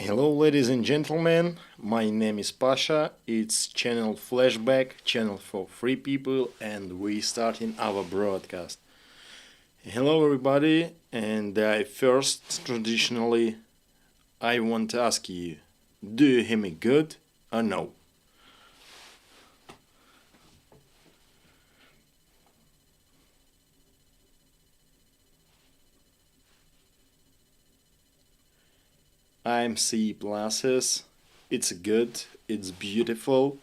Hello ladies and gentlemen, my name is Pasha, it's channel Flashback, channel for free people, and we starting our broadcast. Hello everybody, and first, traditionally, I want to ask you, do you hear me good or no? I'm C pluses, it's good, it's beautiful.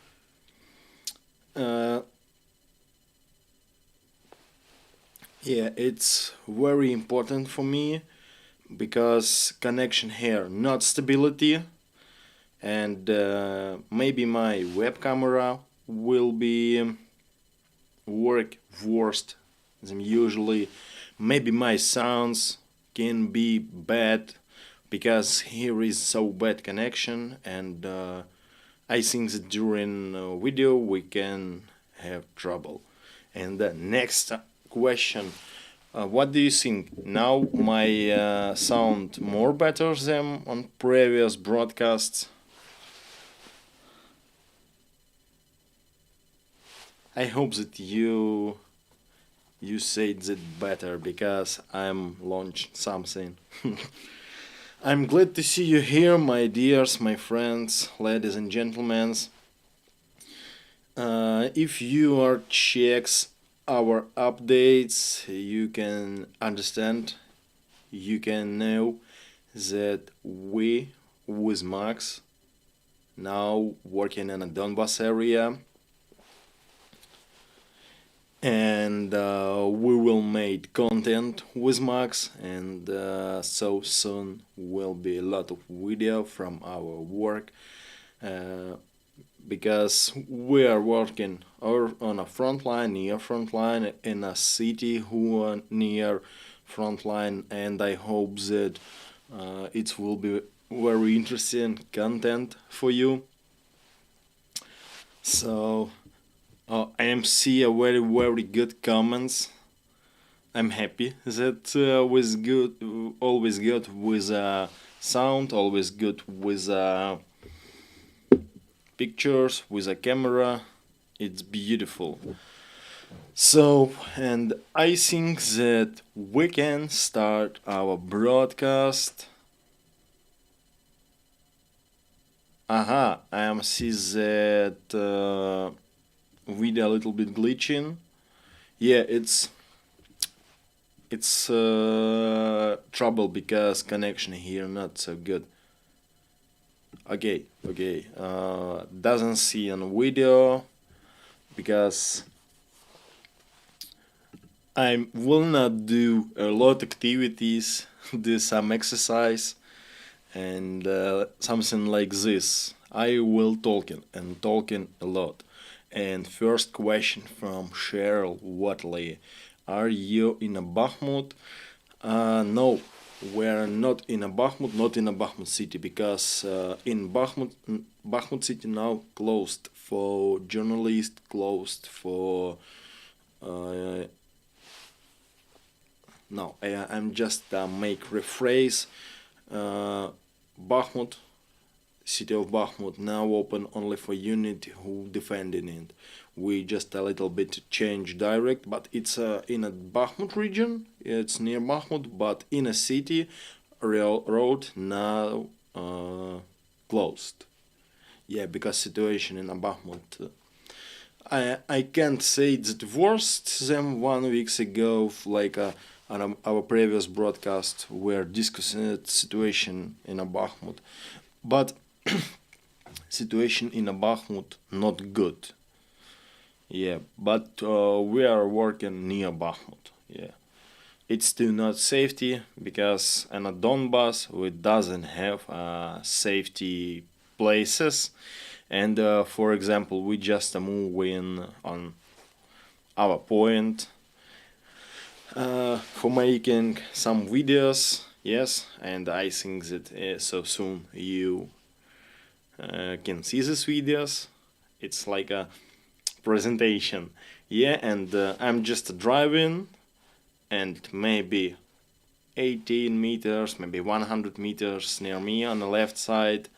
Uh, yeah, it's very important for me because connection here, not stability, and maybe my web camera will be work worst than usually. Maybe my sounds can be bad because here is so bad connection, and I think that during video we can have trouble. And the next question, what do you think? Now my sound more better than on previous broadcasts? I hope that you said it better because I'm launched something. I'm glad to see you here, my dears, my friends, ladies and gentlemen. If you are checks our updates, you can understand, you can know that we with Max now working in a Donbass area, and we will make content with Max, and so soon will be a lot of video from our work, uh, because we are working or on a front line, near front line, in a city who are near front line, and I hope that it will be very interesting content for you. So I am see a very good comments. I'm happy that was good, always good with sound, always good with pictures, with a camera. It's beautiful. So, and I think that we can start our broadcast. Aha, I am see that video a little bit glitching. Yeah, it's trouble because connection here not so good. Okay. Doesn't see on video because I will not do a lot activities, do some exercise and something like this. I will talking a lot. And first question from Cheryl Watley: are you in a Bakhmut? No, we're not in a Bakhmut, not in a Bakhmut city, because in Bakhmut city now closed for journalists, closed for. Uh, no, I'm just make rephrase. Bakhmut, city of Bakhmut now open only for unit who defending it. We just a little bit change direct, but it's in a Bakhmut region. It's near Bakhmut, but in a city, road now closed. Yeah, because situation in a Bakhmut. I can't say it's worse than 1 week ago. Like on our previous broadcast, we're discussing the situation in a Bakhmut, but situation in a Bakhmut not good. Yeah, but we are working near Bakhmut. Yeah, it's still not safety because in a Donbas we doesn't have safety places, and for example, we just move in on our point for making some videos. Yes, and I think that so soon you can see these videos. It's like a presentation. Yeah, and I'm just driving, and maybe 18 meters, maybe 100 meters near me on the left side.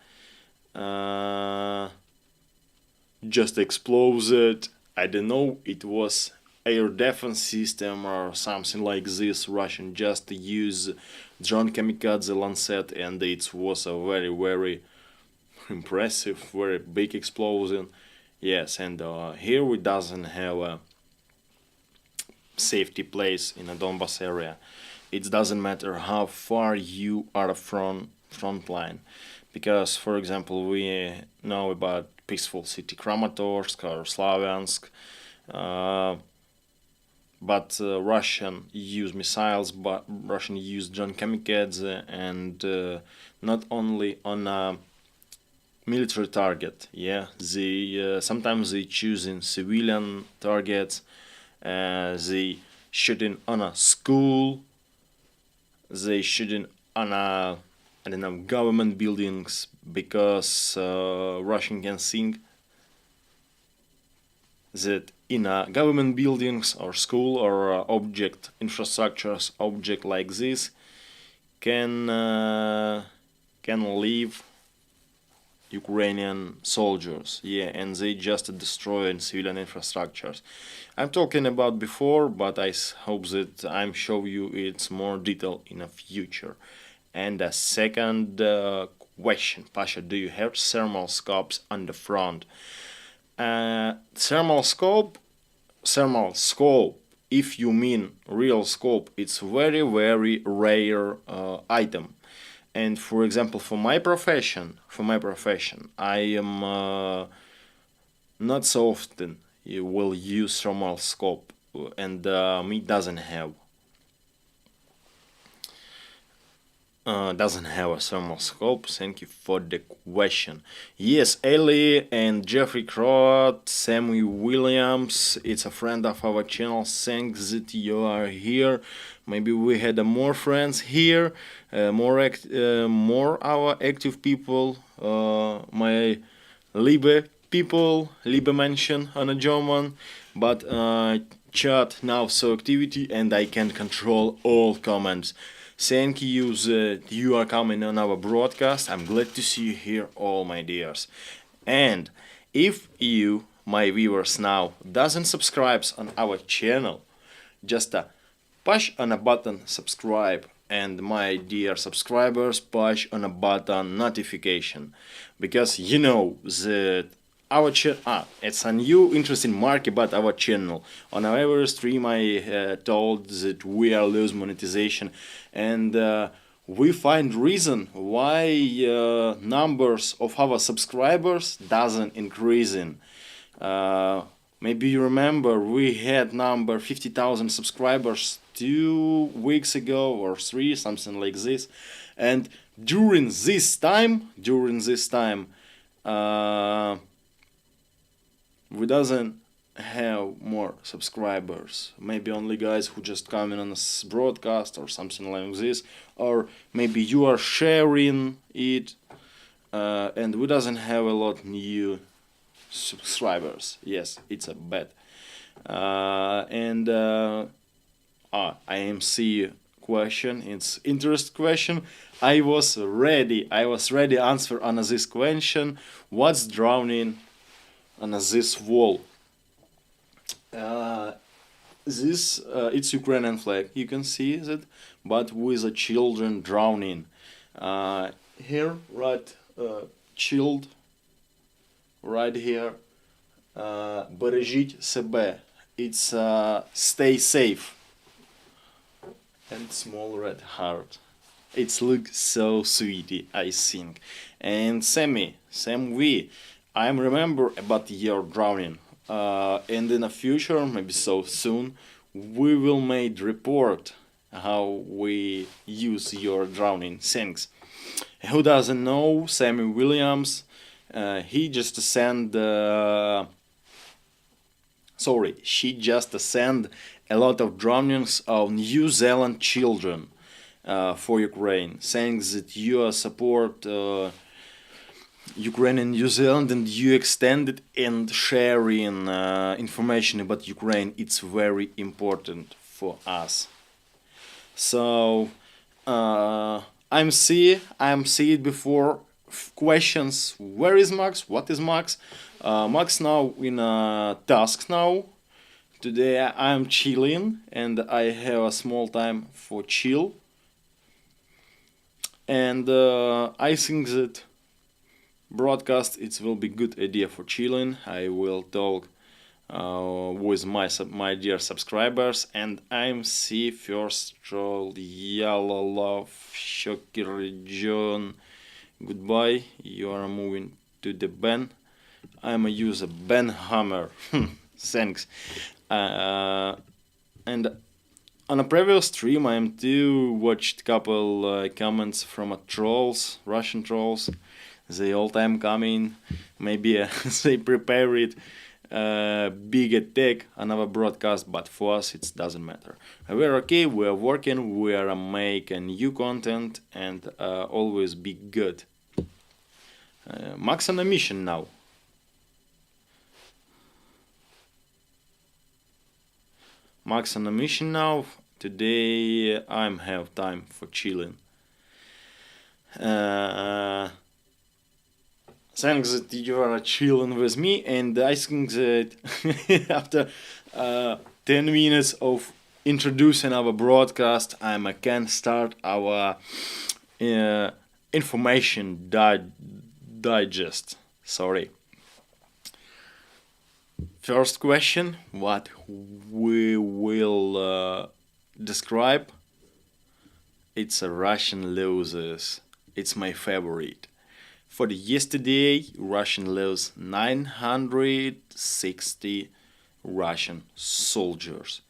Just exploded. I don't know, it was air defense system or something like this. Russian just use drone kamikaze lancet, and it was a very, very impressive, very big explosion. Yes, and here we doesn't have a safety place in a Donbas area. It doesn't matter how far you are from front line, because, for example, we know about peaceful city Kramatorsk or Slavyansk, but Russian use missiles, but Russian use drone kamikaze, and not only on a military target. Yeah, they sometimes they choosing civilian targets. They shooting on a school. They shooting on a, I don't know, government buildings, because Russian can think that in a government buildings or school or object infrastructures, object like this can live Ukrainian soldiers. Yeah, and they just destroy civilian infrastructures. I'm talking about before, but I hope that I'm show you it's more detail in the future. And a second question, Pasha, do you have thermal scopes on the front? Thermal scope, if you mean real scope, it's very, very rare item. And for example, for my profession, I am not so often you will use thermal scope, and me doesn't have a thermal scope. Thank you for the question. Yes, Ellie and Jeffrey Crott, Sammy Williams, it's a friend of our channel. Thanks that you are here. Maybe we had more friends here, more our active people, my Liebe people, Liebe mention on a German, but chat now so activity, and I can control all comments. Thank you that you are coming on our broadcast. I'm glad to see you here, all my dears. And if you, my viewers now, doesn't subscribe on our channel, just push on a button subscribe, and my dear subscribers, push on a button notification, because you know that our channel, it's a new interesting market, but our channel on our every stream I told that we are lose monetization, and we find reason why numbers of our subscribers doesn't increasing. Maybe you remember we had number 50,000 subscribers 2 weeks ago or 3, something like this, and during this time we doesn't have more subscribers. Maybe only guys who just come in on a broadcast or something like this, or maybe you are sharing it, and we doesn't have a lot new subscribers. Yes, it's a bad. IMC question, it's interest question. I was ready answer on this question. What's drowning on this wall? This it's Ukrainian flag, you can see that, but with the children drowning. Here, right, chilled, right here. Бережіть себе. It's stay safe. And small red heart. It looks so sweetie, I think. And Sam V, I remember about your drowning. And in the future, maybe so soon, we will make report how we use your drowning. Thanks. Who doesn't know Sammy Williams? He just sent. She just sent a lot of drownings of New Zealand children for Ukraine, saying that you support Ukraine and New Zealand, and you extended and sharing information about Ukraine. It's very important for us. So Uh, I'm see it before. Questions. Where is Max? What is Max? Max now in a task now. Today I'm chilling and I have a small time for chill. And I think that broadcast it will be good idea for chilling. I will talk with my dear subscribers, and I'm see first troll yellow love shocky region. Goodbye. You are moving to the ban. I'm a user Ben Hammer. Thanks. Uh, and on a previous stream, I am too watched couple comments from trolls, Russian trolls. They all time coming. Maybe they prepare it big attack on our broadcast, but for us it doesn't matter. We're okay. We are working. We are making new content and always be good. Max on a mission now. Max on a mission now. Today I have time for chilling. Thanks that you are chilling with me, and I think that after 10 minutes of introducing our broadcast, I can start our information digest. Sorry. First question, what we will describe, it's a Russian losers. It's my favorite. For the yesterday, Russian lost 960 Russian soldiers.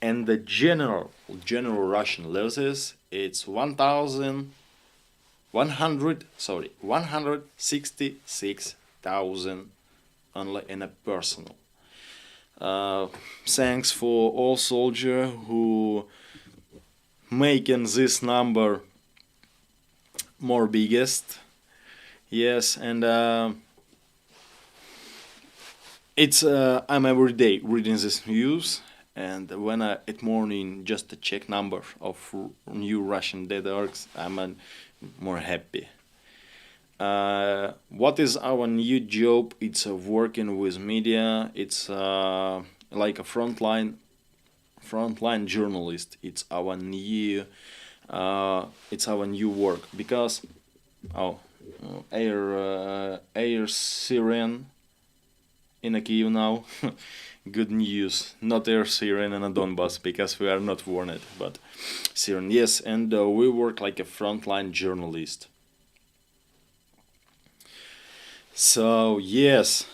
And the general Russian losses, it's 166,000 only in a personal. Thanks for all soldiers who making this number more biggest. Yes, and it's I'm every day reading this news, and when I at morning just to check number of new Russian dead orcs, I'm more happy. What is our new job? It's working with media. It's like a frontline journalist. It's our new work because air siren in a Kyiv now. Good news, not air siren in a Donbas because we are not warned, but siren yes, and we work like a frontline journalist. So yes,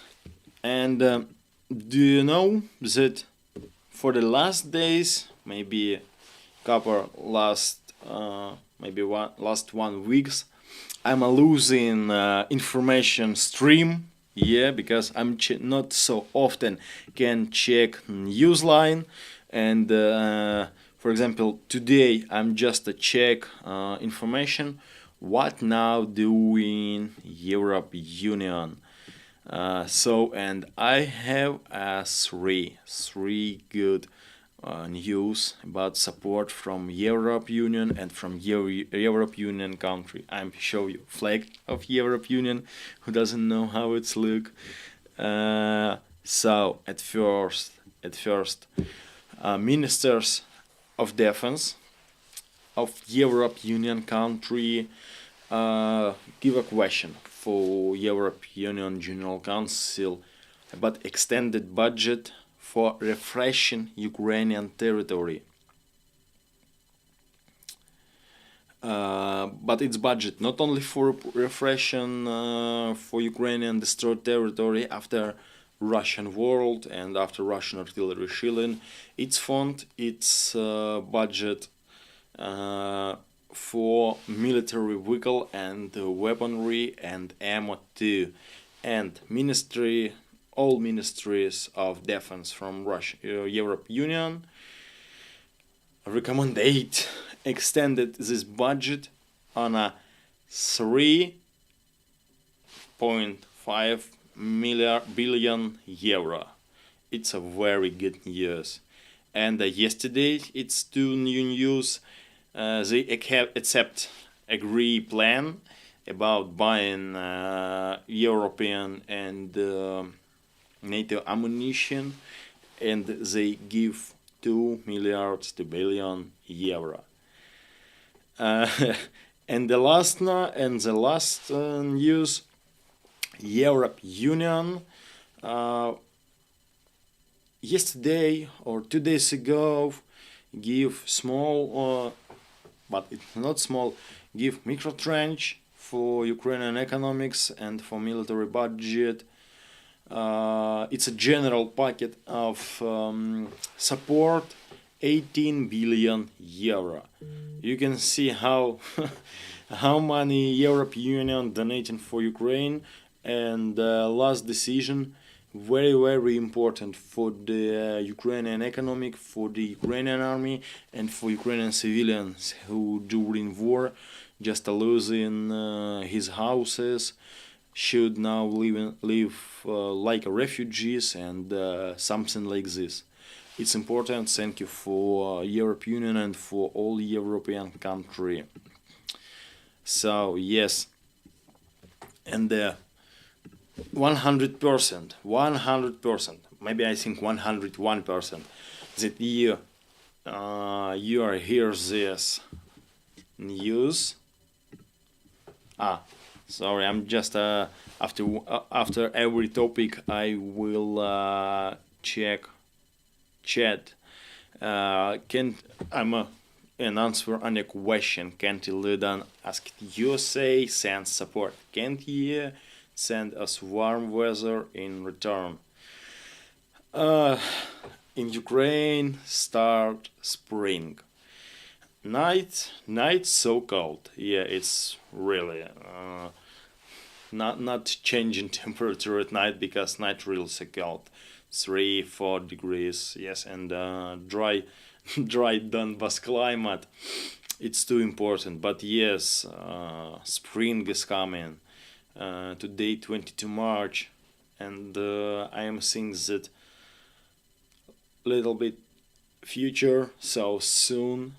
and do you know that for the last days, maybe couple last last 1 weeks, I'm losing information stream. Yeah, because I'm not so often can check Newsline, and for example today I'm just a check information what now doing Europe Union. So and I have three good news about support from Europe Union and from Europe Union country. I'm show you flag of Europe Union. Who doesn't know how it's look? So at first, ministers of defense of Europe Union country give a question for Europe Union General Council about extended budget for refreshing Ukrainian territory. But its budget not only for refreshing for Ukrainian destroyed territory after Russian world and after Russian artillery shelling, its fund, its budget for military vehicle and weaponry and ammo too, and all ministries of defense from Russia, Europe Union recommended extended this budget on a 3.5 billion euro. It's a very good news. And yesterday it's two new news. They accept agree plan about buying European and NATO ammunition, and they give 2 billion euro. Uh, and the last news, Europe Union yesterday or 2 days ago give small, but it's not small, give micro tranche for Ukrainian economics and for military budget. It's a general packet of support, 18 billion euro. You can see how how many Europe Union donating for Ukraine, and last decision very important for the Ukrainian economic, for the Ukrainian army, and for Ukrainian civilians who during war just losing his houses should now live like refugees and something like this. It's important. Thank you for Europe Union and for all European country. So yes, and 100%, maybe I think 101% that you are hear this news. Sorry, I'm just after every topic I will check chat. Can I'm an answer on a question. Can't Ludan asked you say send support? Can't you send us warm weather in return? In Ukraine start spring. Night so cold. Yeah, it's really not changing temperature at night because night really so cold, 3-4 degrees. Yes, and dry dry Donbas climate. It's too important. But yes, spring is coming. Today 22 March, and I am seeing that little bit future. So soon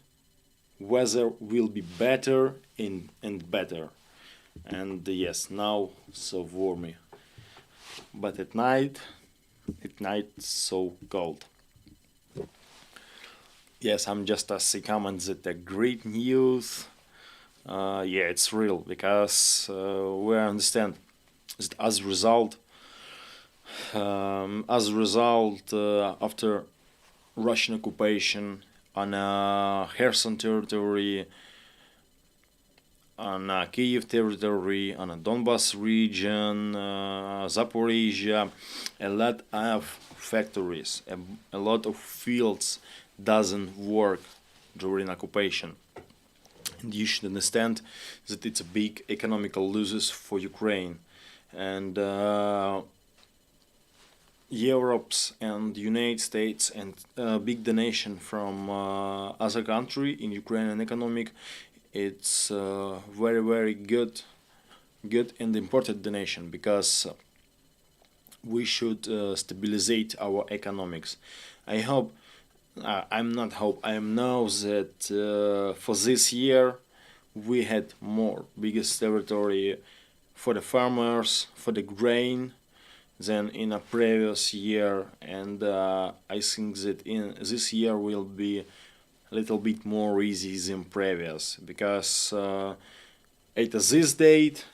weather will be better and better. And yes, now so warmy, but at night so cold. Yes, I'm just see comments that a great news. Yeah, it's real because we understand that as a result, after Russian occupation on Kherson territory, on Kiev territory, on a Donbas region, Zaporizhia, a lot of factories, a lot of fields doesn't work during occupation. And you should understand that it's a big economical losses for Ukraine, and Europe's and United States and big donation from other country in Ukrainian economic. It's very good and important donation because we should stabilize our economics. I hope I know that for this year we had more biggest territory for the farmers, for the grain, than in a previous year, and I think that in this year will be a little bit more easy than previous because at this date,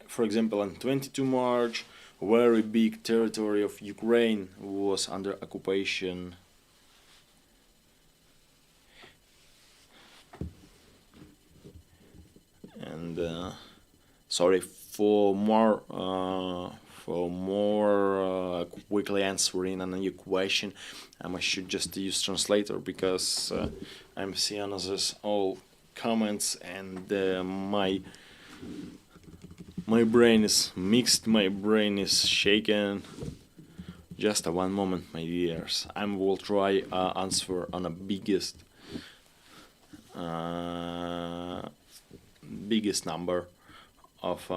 for example, on 22 March, very big territory of Ukraine was under occupation. And sorry for more quickly answering on your question, I should just use translator because I'm seeing others all comments, and my brain is mixed, my brain is shaken. Just one moment, my dears. I will try answer on a biggest number of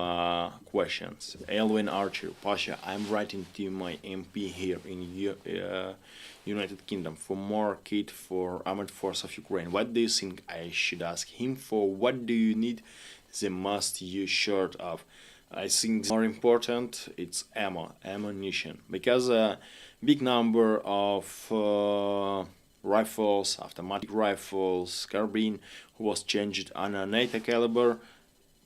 questions. Elwin Archer, Pasha, I'm writing to my MP here in United Kingdom for more kit for Armed Force of Ukraine. What do you think I should ask him for? What do you need the most you short of? I think more important it's ammunition, because a big number of rifles, automatic rifles, carbine was changed on a NATO caliber,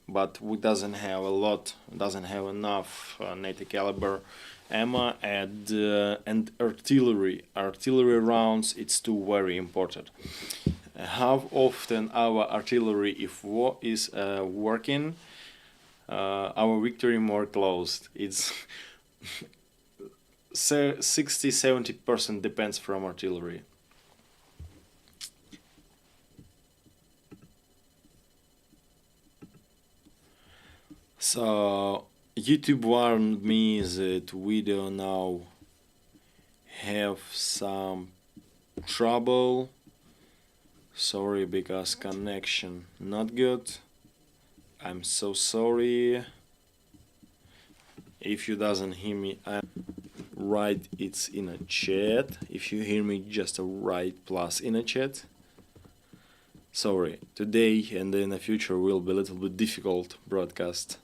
but we doesn't have enough NATO caliber ammo and artillery rounds. It's too very important. How often our artillery, if war is working, our victory more closed. It's 60-70% depends from artillery. So YouTube warned me that video now have some trouble. Sorry, because connection not good. I'm so sorry. If you doesn't hear me, write it's in a chat. If you hear me, just write plus in a chat. Sorry, today and in the future will be a little bit difficult broadcast.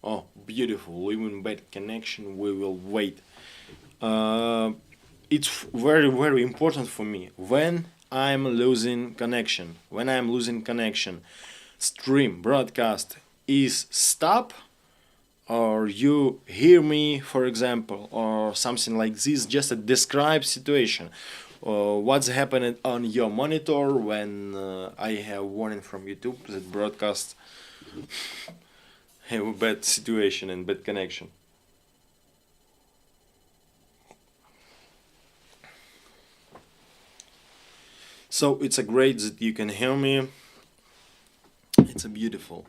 Oh, beautiful, even bad connection, we will wait. It's very important for me when I'm losing connection. Stream broadcast is stop, or you hear me, for example, or something like this, just a describe situation. What's happening on your monitor when I have warning from YouTube that broadcast have a bad situation and bad connection. So it's a great that you can hear me. It's a beautiful.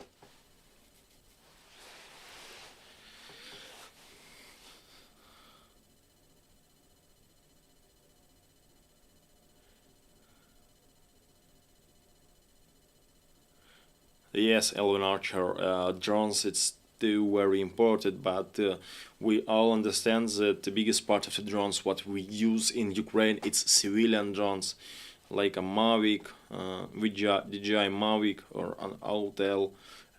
Yes, Elvin Archer, drones, it's still very important, but we all understand that the biggest part of the drones what we use in Ukraine, it's civilian drones, like a Mavic, DJI Mavic or an Autel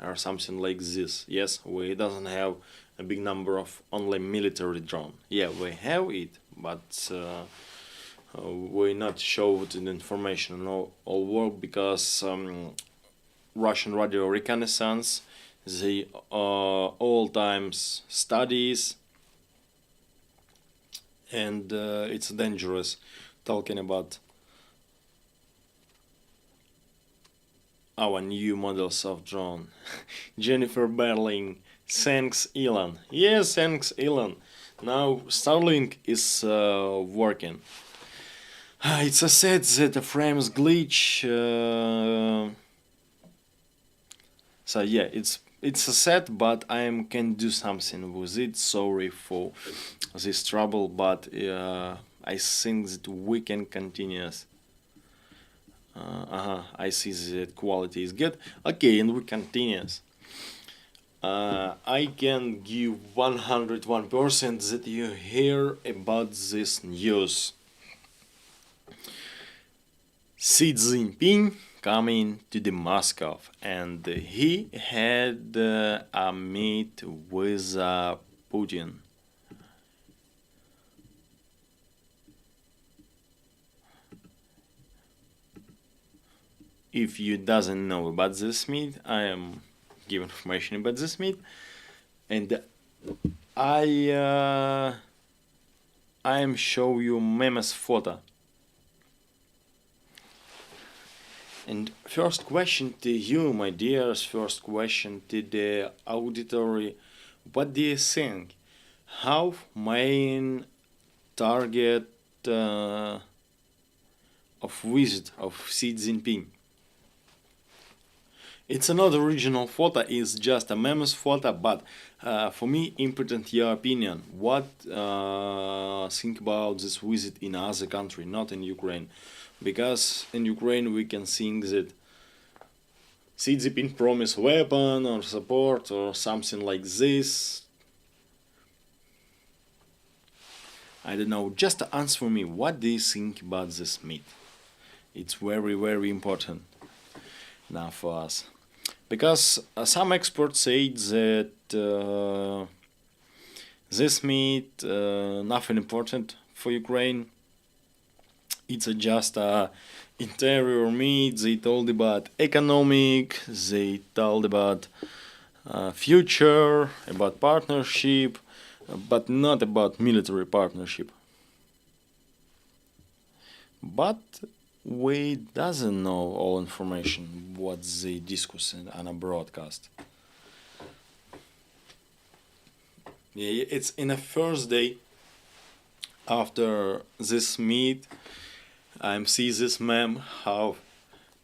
or something like this. Yes, we doesn't have a big number of only military drone. Yeah, we have it, but we not show the information in all world, because Russian radio reconnaissance, the all times studies, and it's dangerous talking about our new models of drone. Jennifer Berling, thanks Elon. Yes, thanks Elon. Now Starlink is working. It's a sad that the frames glitch. So yeah, it's a set, but I can do something with it. Sorry for this trouble, but I think that we can continue. I see that quality is good. Okay, and we continue. I can give 101% that you hear about this news. Xi Jinping coming to the Moscow, and he had a meet with Putin. If you doesn't know about this meet, I am giving information about this meet, and I am show you memes photo. And first question to you, my dears, first question to the auditory, what do you think? How main target of visit of Xi Jinping. It's another regional photo. It's just a memes photo, but for me, important your opinion. What think about this visit in other country, not in Ukraine? Because in Ukraine we can think that Xi Jinping promised weapon or support or something like this. I don't know. Just answer me. What do you think about this meet? It's very, very important now for us. Because some experts say that this meet nothing important for Ukraine. It's just a interior meet. They told about economic. They told about future, about partnership, but not about military partnership. But we doesn't know all information what they discuss on a broadcast. Yeah, it's in a first day after this meet. I'm see this meme how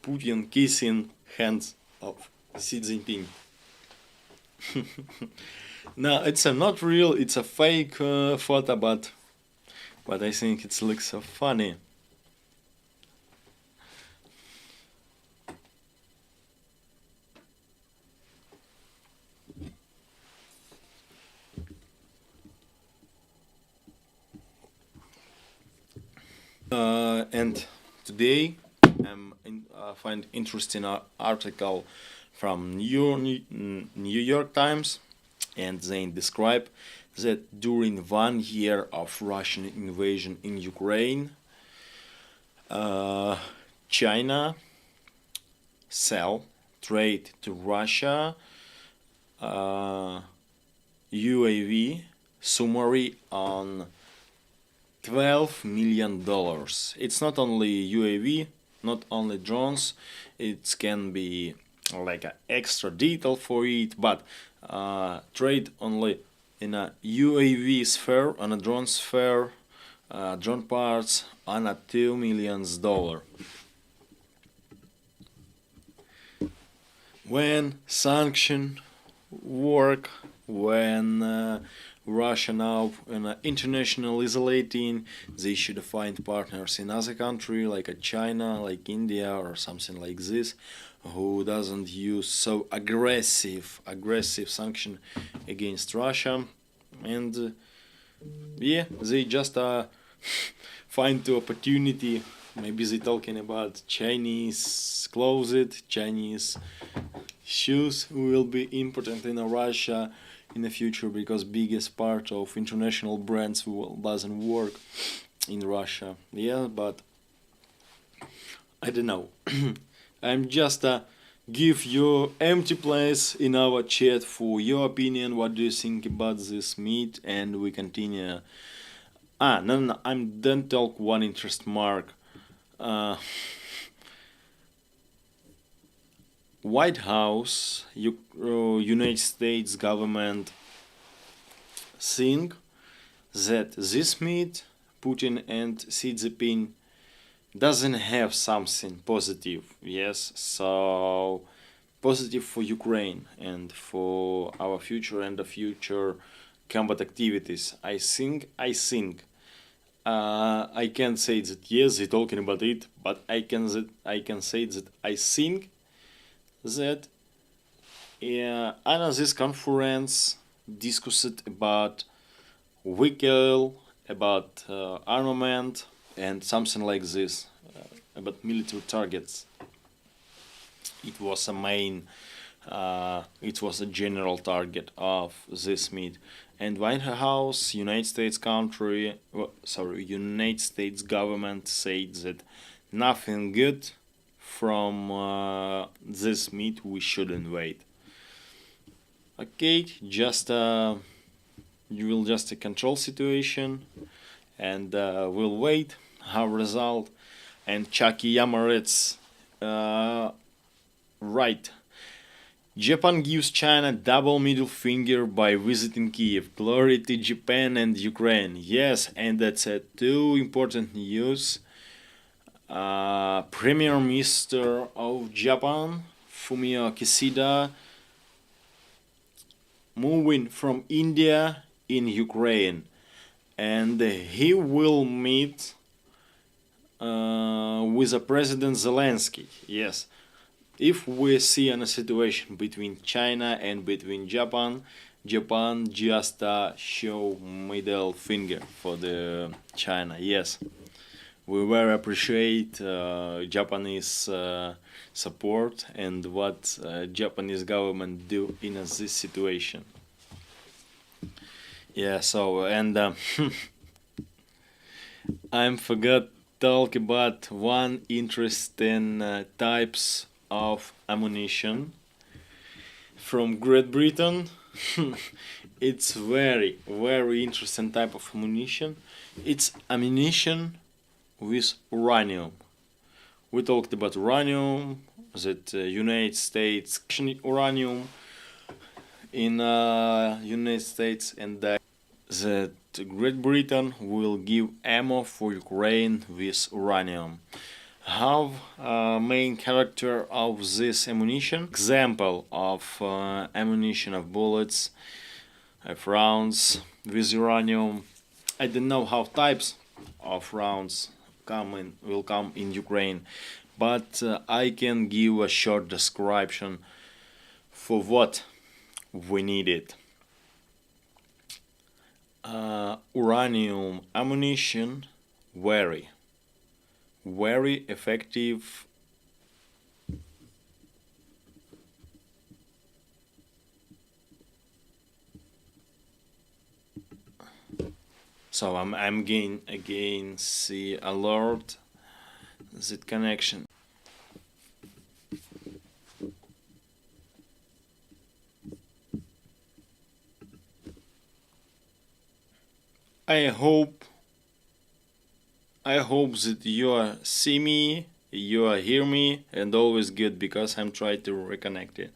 Putin kissing hands of Xi Jinping. No, it's not real. It's a fake photo, but I think it looks so funny. And today I find interesting article from New York Times, and they describe that during 1 year of Russian invasion in Ukraine, China sell trade to Russia UAV summary on $12 million. It's not only UAV, not only drones. It can be like an extra detail for it, but trade only in a UAV sphere, on a drone sphere, drone parts on a $2 million. When sanction work, when Russia now international isolating, they should find partners in other country like a China, like India or something like this, who doesn't use so aggressive sanction against Russia, and yeah, they just find the opportunity. Maybe they talking about Chinese clothes, Chinese shoes will be important in Russia in the future, because biggest part of international brands doesn't work in Russia. Yeah, but I don't know. I'm just give you empty place in our chat for your opinion. What do you think about this meet? And we continue. No, I'm done talk one interest mark. White House, United States government think that this meet, Putin and Xi Jinping, doesn't have something positive. Yes, so positive for Ukraine and for our future and the future combat activities. I think. I can't say that yes, they're talking about it, but I can say that I think that on this conference discussed about vehicle, about armament, and something like this, about military targets. It was a main, it was a general target of this meet. And White House, United States United States government said that nothing good from this meet, we shouldn't wait. Okay, just you will just control situation, and we'll wait our result. And Chucky Yamarets, right, Japan gives China double middle finger by visiting Kiev. Glory to Japan and Ukraine. Yes, and that's two important news. Premier Minister of Japan, Fumio Kishida, moving from India in Ukraine, and he will meet with President Zelensky. Yes, if we see a situation between China and between Japan, Japan just show middle finger for the China. Yes, we very appreciate Japanese support and what Japanese government do in this situation. Yeah. So and I forgot talk about one interesting types of ammunition from Great Britain. It's very interesting type of ammunition. It's ammunition with uranium. We talked about uranium, that United States uranium in United States, and that Great Britain will give ammo for Ukraine with uranium. How main character of this ammunition? Example of ammunition of bullets, of rounds with uranium. I don't know how types of rounds will come in Ukraine, but I can give a short description for what we needed. Uranium ammunition, very effective. So I'm again see alert that connection. I hope that you see me, you hear me, and always good because I'm trying to reconnect it.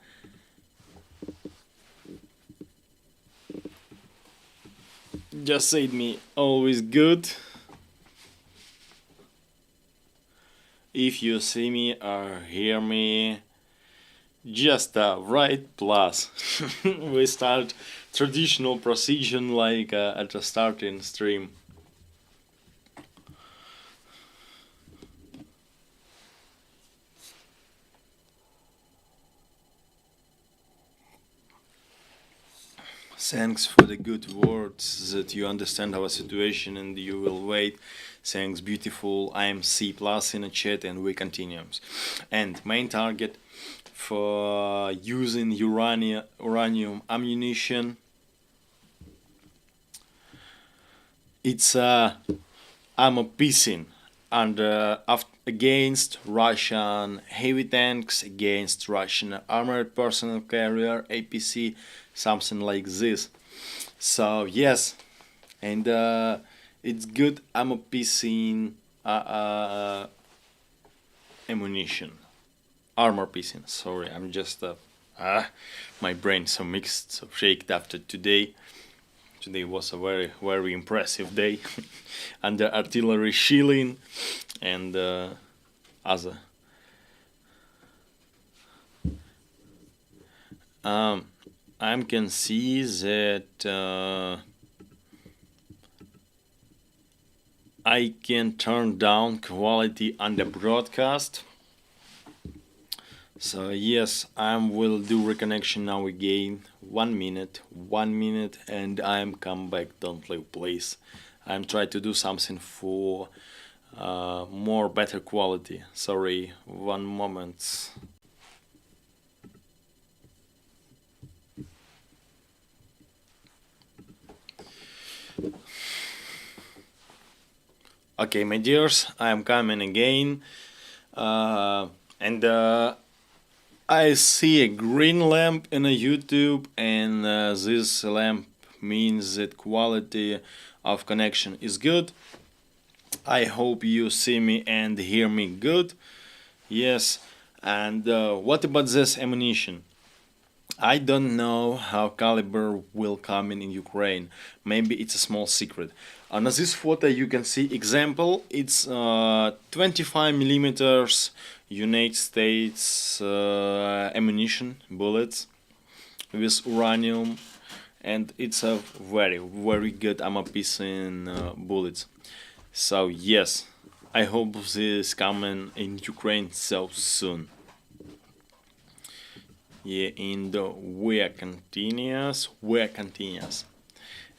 Just said me always good. If you see me or hear me, just write plus. We start traditional procedure like at the starting stream. Thanks for the good words that you understand our situation and you will wait. Thanks, beautiful. I am C plus in the chat and we continue. And main target for using uranium ammunition. It's ammo piecing and against Russian heavy tanks, against Russian armored personnel carrier APC, something like this. So yes, and it's good ammo piecing ammunition, armor piecing. Sorry, I'm just my brain so mixed, so shaked after today. Today was a very impressive day under artillery shelling and other. I can see that I can turn down quality under broadcast. So yes, I will do reconnection now again. 1 minute, and I'm come back. Don't leave, please. I'm trying to do something for more better quality. Sorry, 1 moment. Okay, my dears, I am coming again, and I see a green lamp in a YouTube, and this lamp means that quality of connection is good. I hope you see me and hear me good. Yes, and what about this ammunition? I don't know how caliber will come in Ukraine. Maybe it's a small secret. On this photo you can see example. It's 25 millimeters United States ammunition bullets with uranium, and it's a very good ammo piece in bullets. So yes, I hope this is coming in Ukraine so soon. Yeah, in the we're continuous,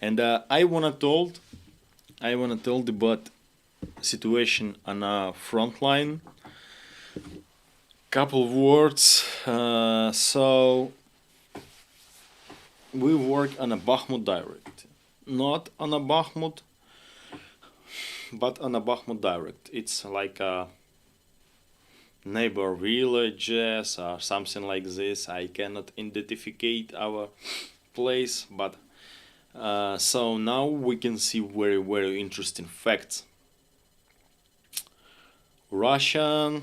and I wanna told about situation on a front line. Couple of words. So we work on a Bakhmut direct, not on a Bakhmut, but on a Bakhmut direct. It's like a neighbor villages or something like this. I cannot identify our place, but so now we can see very interesting facts. Russian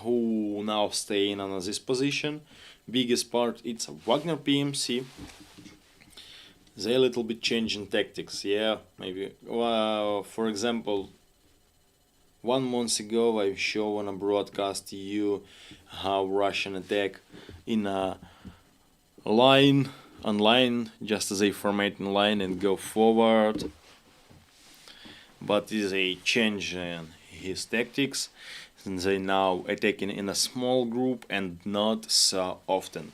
who now staying on this position, biggest part it's Wagner PMC. They a little bit changing tactics, yeah, maybe. For example, 1 month ago I show on a broadcast to you how Russian attack in a line online, just as they format in line and go forward, but is a change in his tactics, and they now attacking in a small group and not so often.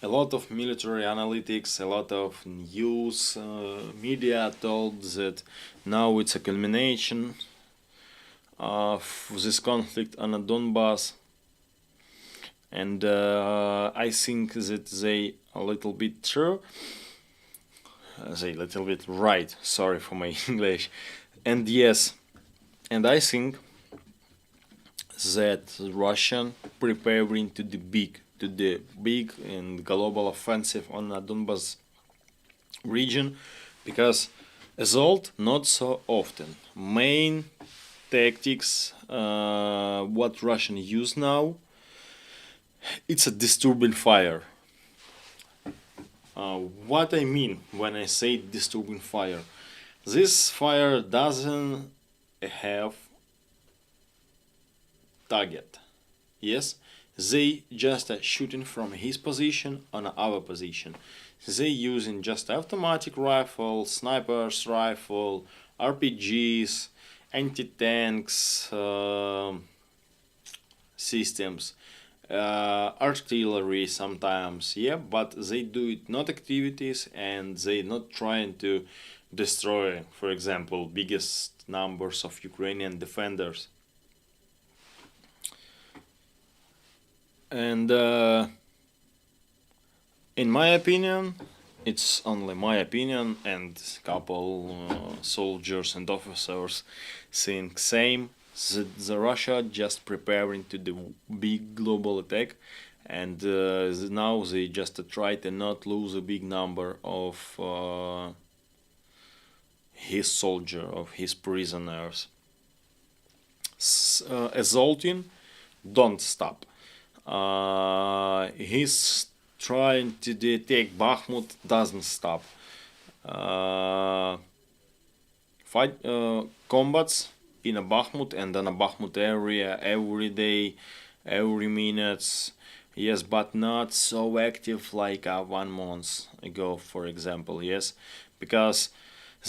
A lot of military analytics, a lot of news media told that now it's a culmination of this conflict on the Donbass, and I think that they a little bit true, they a little bit right. Sorry for my English, and yes, and I think that Russian preparing to the big and global offensive on the Donbas region, because assault not so often. Main tactics what Russian use now, it's a disturbing fire. What I mean when I say disturbing fire, this fire doesn't have target. Yes, they just shooting from his position on our position. They using just automatic rifle, snipers rifle, RPGs, anti-tanks systems, artillery sometimes, yeah, but they do it not activities, and they not trying to destroy, for example, biggest numbers of Ukrainian defenders. And in my opinion, it's only my opinion, and couple soldiers and officers think same. The Russia just preparing to the big global attack, and now they just try to not lose a big number of his soldier, of his prisoners. Assaulting don't stop. He's trying to take Bakhmut, doesn't stop. Fight combats in a Bakhmut and in a Bakhmut area every day, every minute. Yes, but not so active like 1 month ago, for example. Yes, because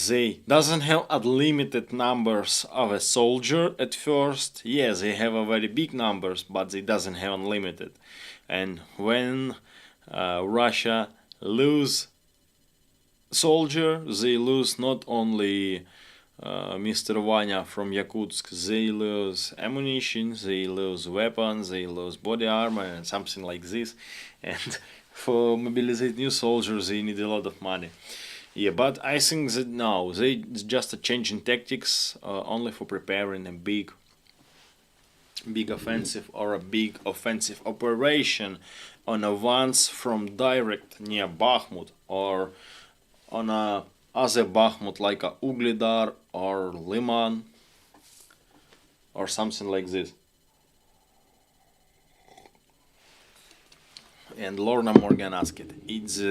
they doesn't have unlimited numbers of a soldier at first. Yes, they have a very big numbers, but they doesn't have unlimited. And when Russia lose soldier, they lose not only Mr. Vanya from Yakutsk, they lose ammunition, they lose weapons, they lose body armor, and something like this. And for mobilizate new soldiers, they need a lot of money. Yeah, but I think that now they just changing tactics only for preparing a big offensive or a big offensive operation on a once from direct near Bakhmut, or on a other Bakhmut like a Ugledar or Liman or something like this. And Lorna Morgan asked, "It's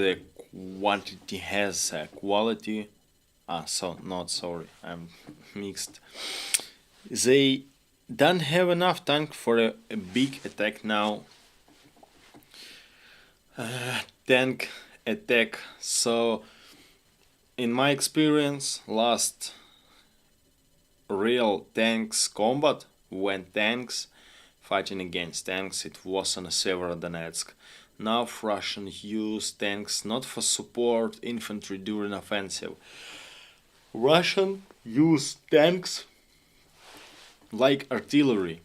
quantity has quality?" So not sorry, I'm mixed. They don't have enough tank for a big attack now. Tank attack. So, in my experience, last real tanks combat when tanks fighting against tanks, it was on Severodonetsk. Now Russians use tanks not for support infantry during offensive. Russian use tanks like artillery.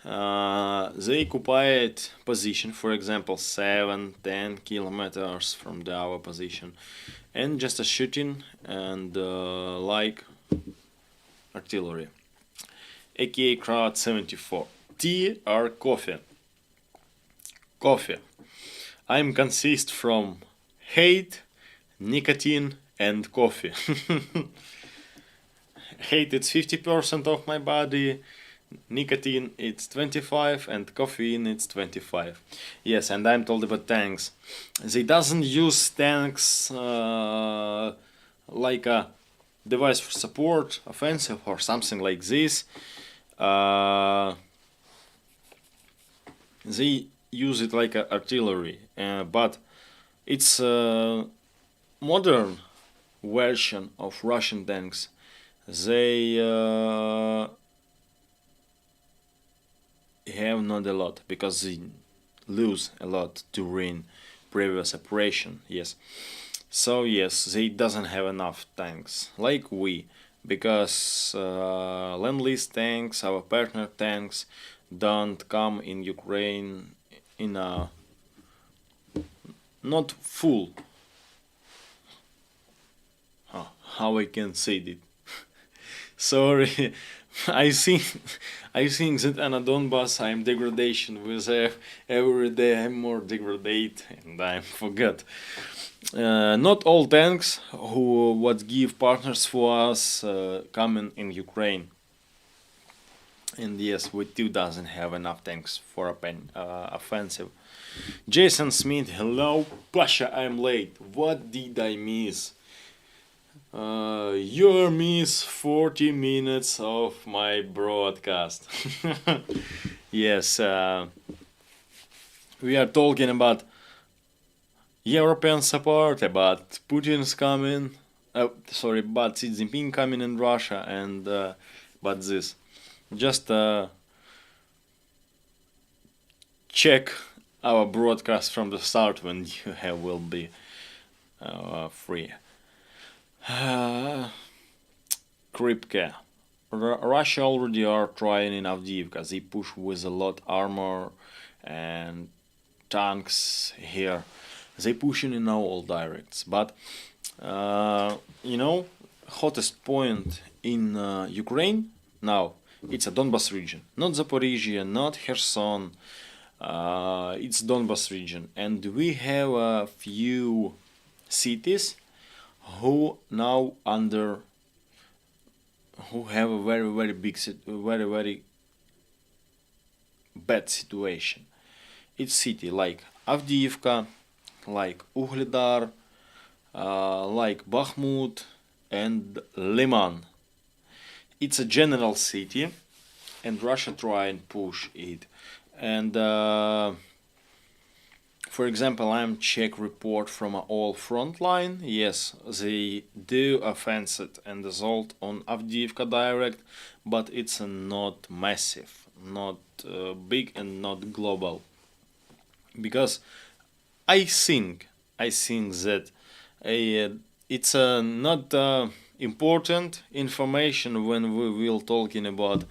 They occupied position, for example, 7-10 kilometers from our position, and just a shooting and like artillery. aka crowd 74. Tea or coffee? Coffee. I'm consist from hate, nicotine, and coffee. Hate it's 50% of my body, nicotine it's 25, and caffeine it's 25. Yes, and I'm told about tanks. They doesn't use tanks like a device for support, offensive, or something like this. They use it like a artillery, but it's a modern version of Russian tanks. They have not a lot because they lose a lot during previous operation. Yes, so yes, they doesn't have enough tanks like we, because Lend-Lease tanks, our partner tanks, don't come in Ukraine in a not full. How I can say it? Sorry, I think that on a Donbas I'm degradation with every day I'm more degraded and I forgot. Not all tanks who what give partners for us coming in Ukraine. And yes, we too doesn't have enough tanks for offensive. Jason Smith, hello, Pasha, I'm late. What did I miss? You miss 40 minutes of my broadcast. Yes, we are talking about European support, about Putin's coming, about Xi Jinping coming in Russia, and but this. Just check our broadcast from the start when you will be free. Kripke. Russia already are trying in Avdiivka. They push with a lot armor and tanks here. They pushing in all directs. But hottest point in Ukraine now, it's a Donbas region, not Zaporizhia, not Kherson. It's Donbas region, and we have a few cities who now who have a very big, very bad situation. It's city like Avdiivka, like Ugledar, like Bakhmut, and Liman. It's a general city, and Russia try and push it. And for example, I'm check report from all frontline. Yes, they do offensive and assault on Avdiivka direct, but it's not massive, not big, and not global. Because I think that it's not important information when we will talking about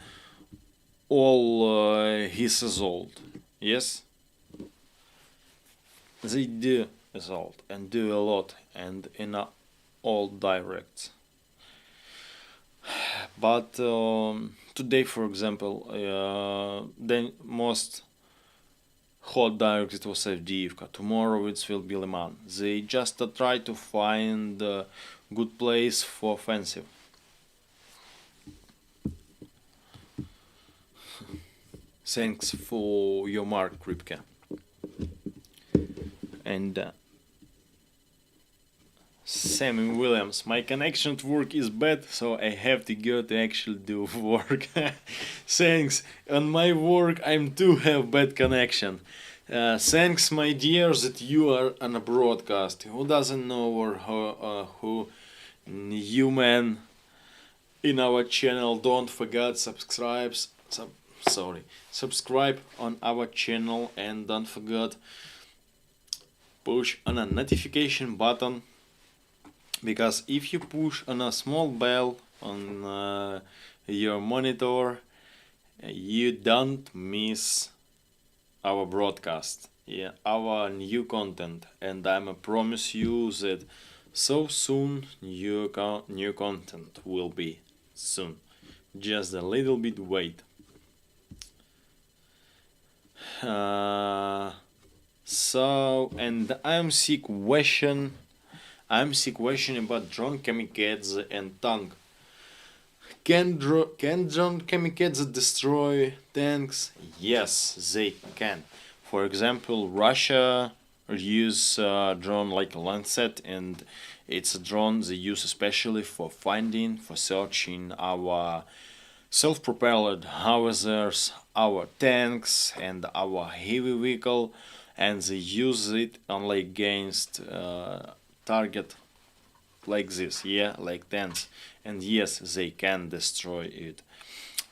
all his assault. Yes, they do assault and do a lot and in all directs. But today, for example, the most hot direct it was Avdiivka. Tomorrow it will be Liman. They just try to find a good place for offensive. Thanks for your mark, Kripke. and Sammy Williams. My connection to work is bad, so I have to go to actually do work. Thanks. On my work, I'm too have bad connection. Thanks, my dear, that you are on a broadcast. Who doesn't know or who new man in our channel? Don't forget subscribe on our channel, and don't forget push on a notification button, because if you push on a small bell on your monitor, you don't miss our broadcast, our new content, and I promise you that so soon new content will be soon. Just a little bit wait. And I'm sick question about drone kamikaze and tank. Can drone kamikaze destroy tanks? Yes, they can. For example, Russia use drone like Lancet, and it's a drone they use especially for searching our self-propelled howitzers, our tanks, and our heavy vehicle, and they use it only against target like this, like tanks, and yes, they can destroy it.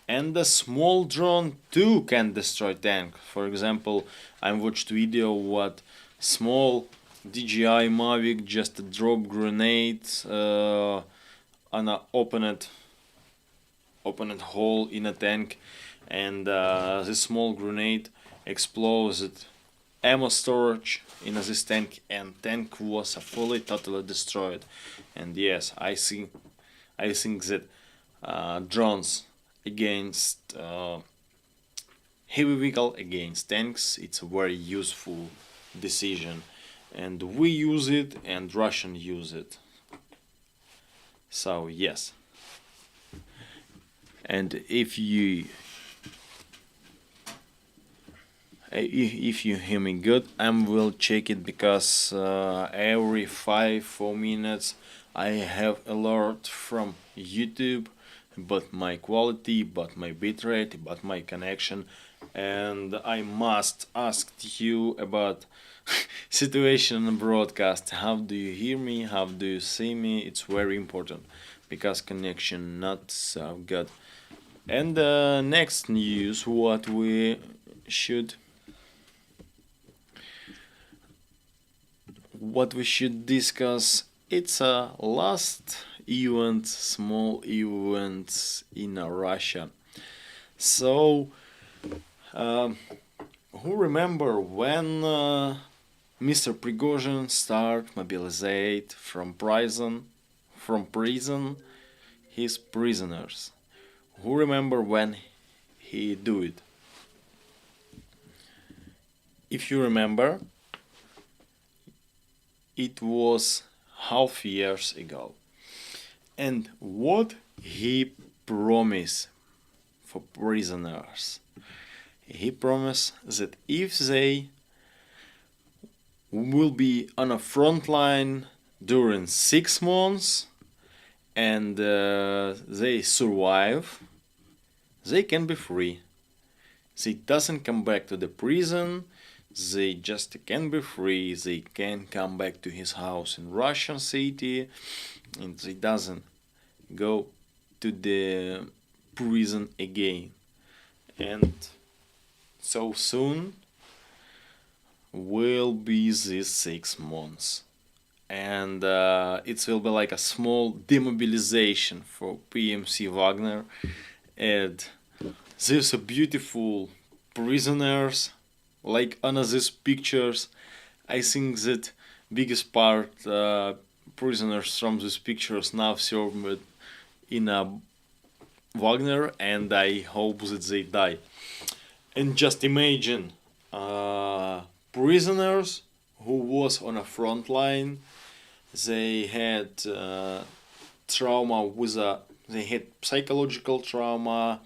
And the small drone too can destroy tank. For example, I watched video what small DJI Mavic just drop grenade on a opened hole in a tank, and this small grenade exploded ammo storage in this tank, and tank was fully totally destroyed. And yes, I think that drones against heavy vehicle against tanks, it's a very useful decision, and we use it and Russian use it. So yes, and if you hear me good, I will check it, because every 4 minutes I have alert from YouTube about my quality, about my bitrate, about my connection, and I must ask you about situation on broadcast. How do you hear me? How do you see me? It's very important, because connection not so good. And next news, what we should discuss, it's a last event, small events in Russia. So who remember when Mr. Prigozhin start mobilizate from prison his prisoners? Who remember when he do it? If you remember, it was half years ago. And what he promised for prisoners? He promised that if they will be on a front line during 6 months and they survive, they can be free. They doesn't come back to the prison, they just can be free, they can come back to his house in Russian city, and they doesn't go to the prison again. And so soon will be these 6 months, and it will be like a small demobilization for PMC Wagner, and these beautiful prisoners, like on these pictures. I think that biggest part prisoners from these pictures now served in a Wagner, and I hope that they die. And just imagine prisoners who was on a front line, they had trauma they had psychological trauma,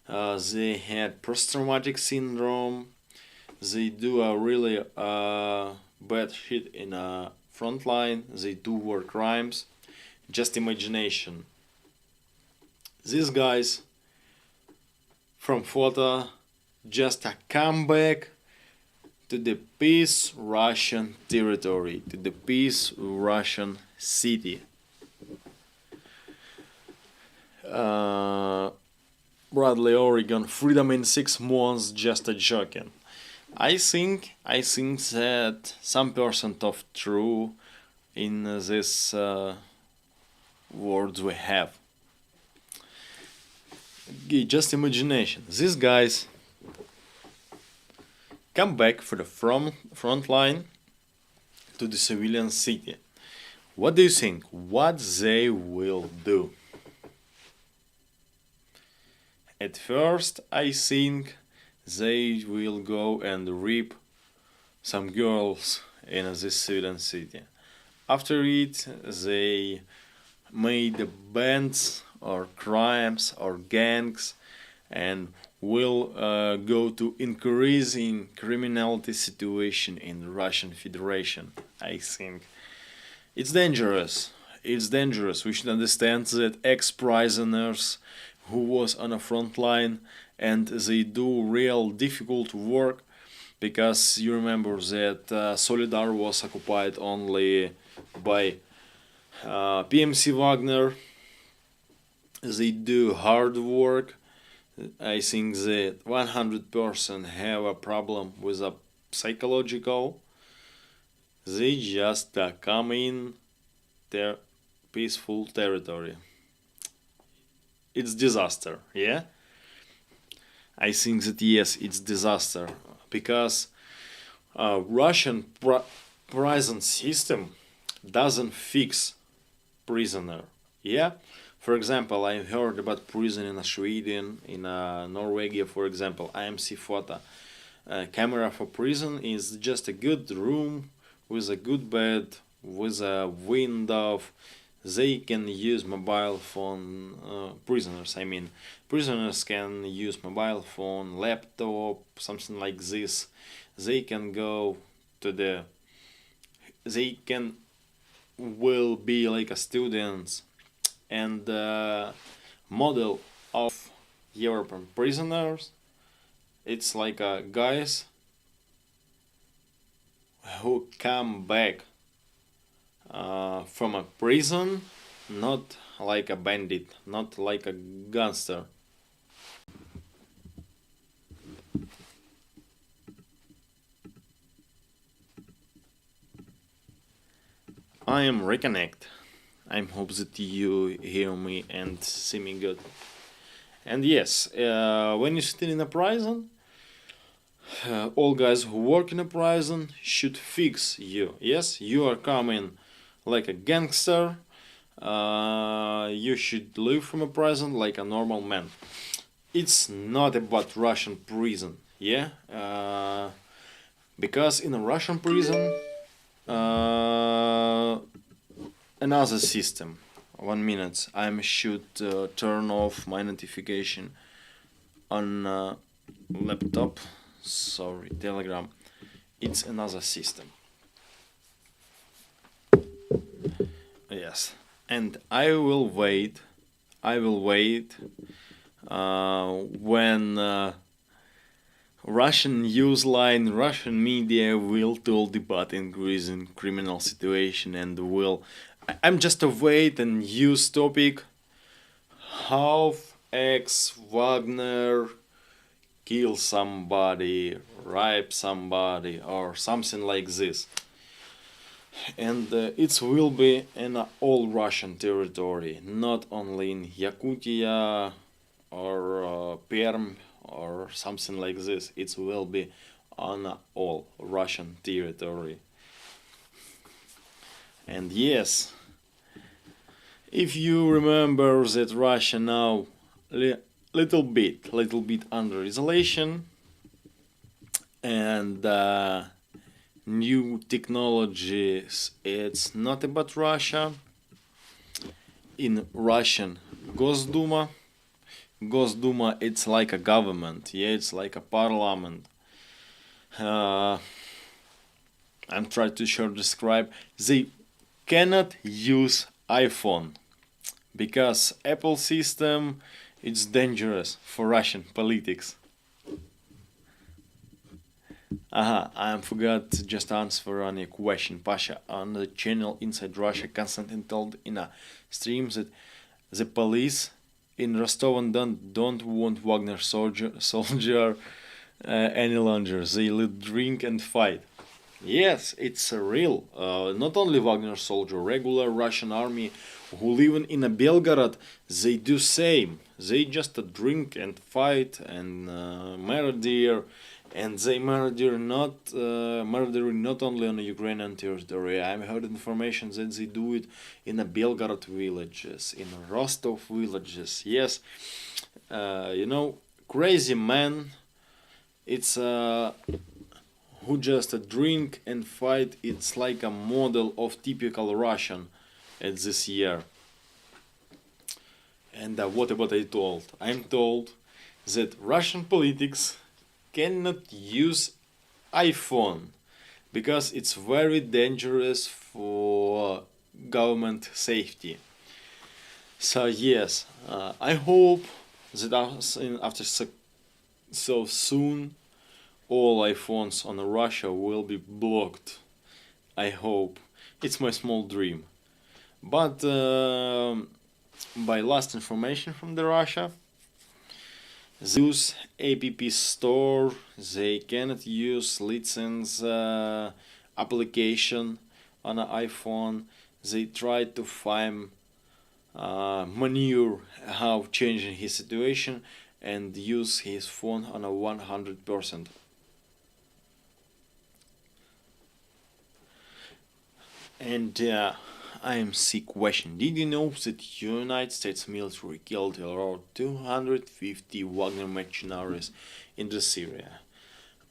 they had post-traumatic syndrome, they do a really bad shit in a frontline. They do war crimes. Just imagination. These guys from photo just a comeback to the peace Russian territory, to the peace Russian city. Bradley, Oregon, freedom in 6 months, just a joking. I think that some percent of true in this words we have. Just imagination. These guys come back for the front line to the civilian city. What do you think? What they will do? At first, I think they will go and rape some girls in this civilian city. After it, they made bands or crimes or gangs and will go to increasing criminality situation in the Russian Federation. I think it's dangerous. It's dangerous. We should understand that ex-prisoners who was on a front line and they do real difficult work, because you remember that Solidar was occupied only by PMC Wagner. They do hard work. I think that 100% have a problem with a psychological. They just come in their peaceful territory. It's disaster, yeah? I think that yes, it's disaster, because Russian prison system doesn't fix prisoner, yeah? For example, I heard about prison in Sweden, in Norway, for example, IMC photo. Camera for prison is just a good room with a good bed, with a window. They can use mobile phone, prisoners, I mean. Prisoners can use mobile phone, laptop, something like this. They can go to the... They can will be like a students, and model of European prisoners. It's like guys who come back from a prison, not like a bandit, not like a gangster. I am reconnect. I hope that you hear me and see me good. And yes, when you're still in a prison, all guys who work in a prison should fix you. Yes, you are coming like a gangster. You should live from a prison like a normal man. It's not about Russian prison, yeah? Because in a Russian prison, another system. 1 minute. I should turn off my notification on laptop. Sorry, Telegram. It's another system. Yes, and I will wait. I will wait when Russian news line, Russian media will talk about increasing criminal situation and will. I'm just a wait and use topic. How ex Wagner kill somebody, rape somebody, or something like this. And it will be in all Russian territory, not only in Yakutia or Perm or something like this. It will be on all Russian territory. And yes, if you remember that Russia now little bit under isolation, and new technologies, it's not about Russia. In Russian Gosduma, it's like a government, yeah, it's like a parliament. I'm trying to short describe. They cannot use iPhone because Apple system it's dangerous for Russian politics. I forgot to just answer on your question, Pasha. On the channel Inside Russia, Konstantin told in a stream that the police in Rostov-on-Don don't want Wagner soldier any longer. They drink and fight. Yes, it's real. Not only Wagner soldier, regular Russian army who live in a Belgorod, they do same. They just drink and fight and murder, and they murdering not only on the Ukrainian territory. I've heard information that they do it in a Belgorod villages, in Rostov villages. Yes, crazy man. It's who just drink and fight. It's like a model of typical Russian at this year. And what about I told? I'm told that Russian politics cannot use iPhone because it's very dangerous for government safety. So yes, I hope that after so soon all iPhones on Russia will be blocked. I hope. It's my small dream. But by last information from the Russia, they use app store, they cannot use license application on an iPhone. They try to find maneuver how changing his situation and use his phone on a 100%. And I am sick question. Did you know that United States military killed around 250 Wagner mercenaries in the Syria?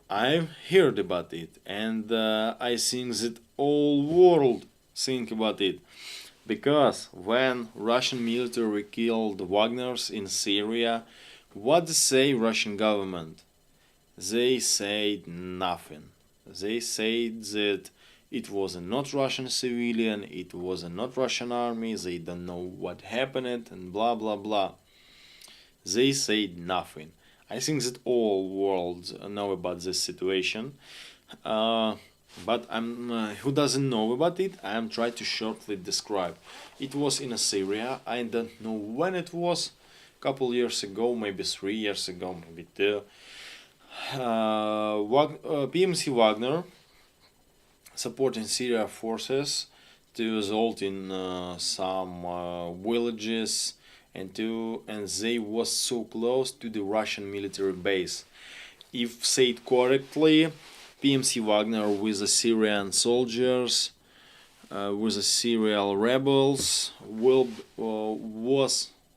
I've heard about it, and I think that all world think about it, because when Russian military killed Wagners in Syria, what say Russian government? They said nothing. They said that it was a not Russian civilian, it was a not Russian army, they don't know what happened and blah blah blah. They said nothing. I think that all world know about this situation. But who doesn't know about it, I'm trying to shortly describe. It was in Syria, I don't know when it was, couple years ago, maybe 3 years ago, maybe 2. PMC Wagner supporting Syria forces to result in some villages and they was so close to the Russian military base. If said correctly, PMC Wagner with the Syrian soldiers, with the Syrian rebels, were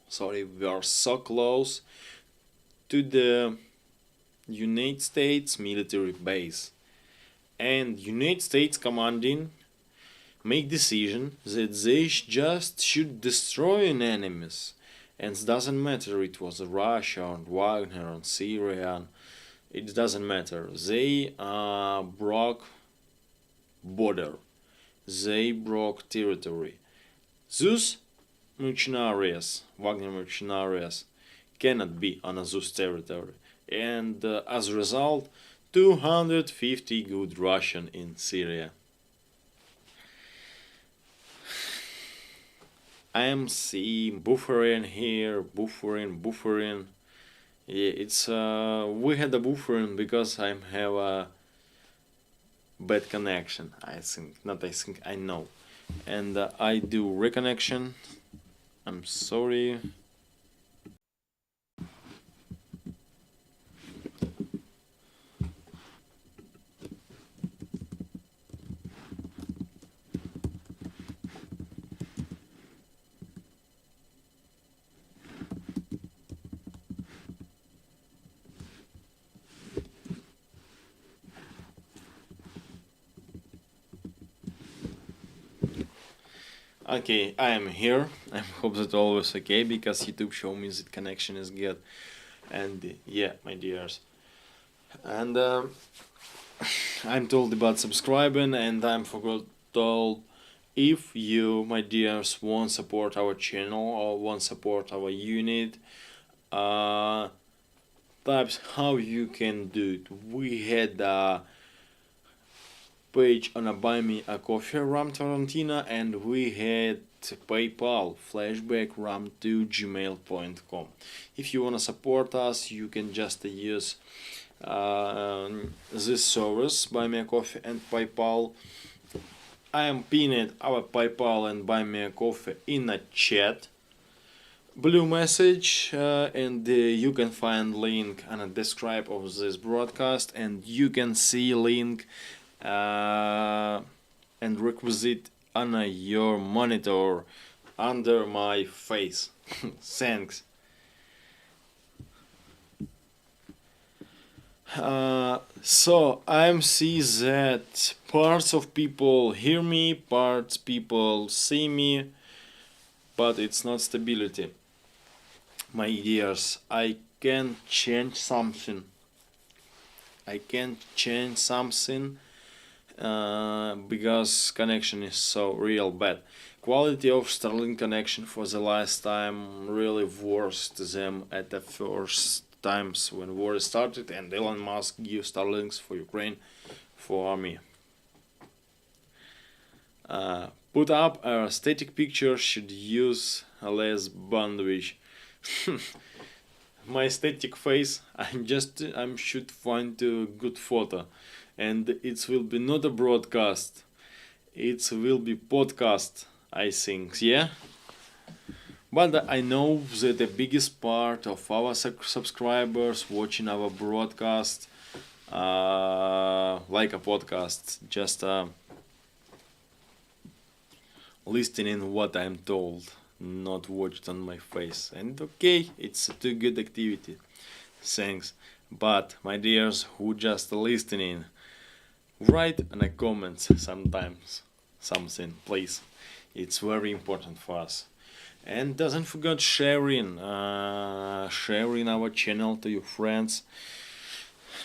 so close to the United States military base. And United States commanding make decision that they just should destroy an enemies, and it doesn't matter it was Russia or Wagner or Syria, it doesn't matter. They broke border, they broke territory. Those mercenaries, Wagner mercenaries, cannot be on those territory, and as a result 250 good Russian in Syria. I am seeing buffering here, buffering. Yeah, it's we had a buffering because I have a bad connection. I know, and I do reconnection. I'm sorry. Okay, I am here. I hope that all is okay because YouTube show me that connection is good. And yeah, my dears. And I'm told about subscribing, and I'm forgot told, if you, my dears, want support our channel or want support our unit, uh, types how you can do it. We had a page on a buy me a coffee ram Tarantina, and we had PayPal Flashback ram to gmail.com. If you want to support us, you can just use this service, buy me a coffee and PayPal. I am pinning our PayPal and buy me a coffee in a chat blue message, and you can find link on the describe of this broadcast, and you can see link and requisite on your monitor under my face. Thanks. So I see that parts of people hear me, parts people see me, but it's not stability. My dears, I can change something. I can change something because connection is so real bad. Quality of Starlink connection for the last time really worse than at the first times when war started and Elon Musk gave Starlinks for Ukraine for army. Put up a static picture should use less bandwidth. My static face, I should find a good photo, and it will be not a broadcast, it will be podcast, I think, yeah. But I know that the biggest part of our subscribers watching our broadcast like a podcast, just listening what I'm told, not watched on my face. And okay, it's a too good activity. Thanks. But my dears who just listening, write in the comments sometimes something, please. It's very important for us. And doesn't forget sharing our channel to your friends.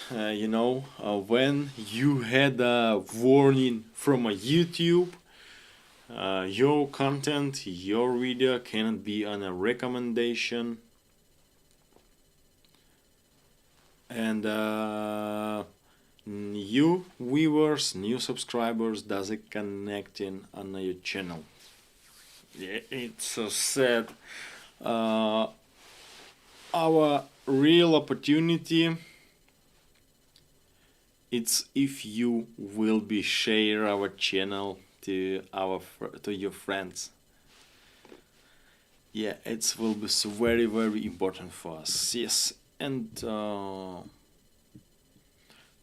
When you had a warning from a YouTube, your content, your video cannot be on a recommendation, and new viewers, new subscribers doesn't connecting on your channel. Yeah, it's so sad. Our real opportunity, it's if you will be share our channel to your friends. Yeah, it will be so very very important for us. Yes, and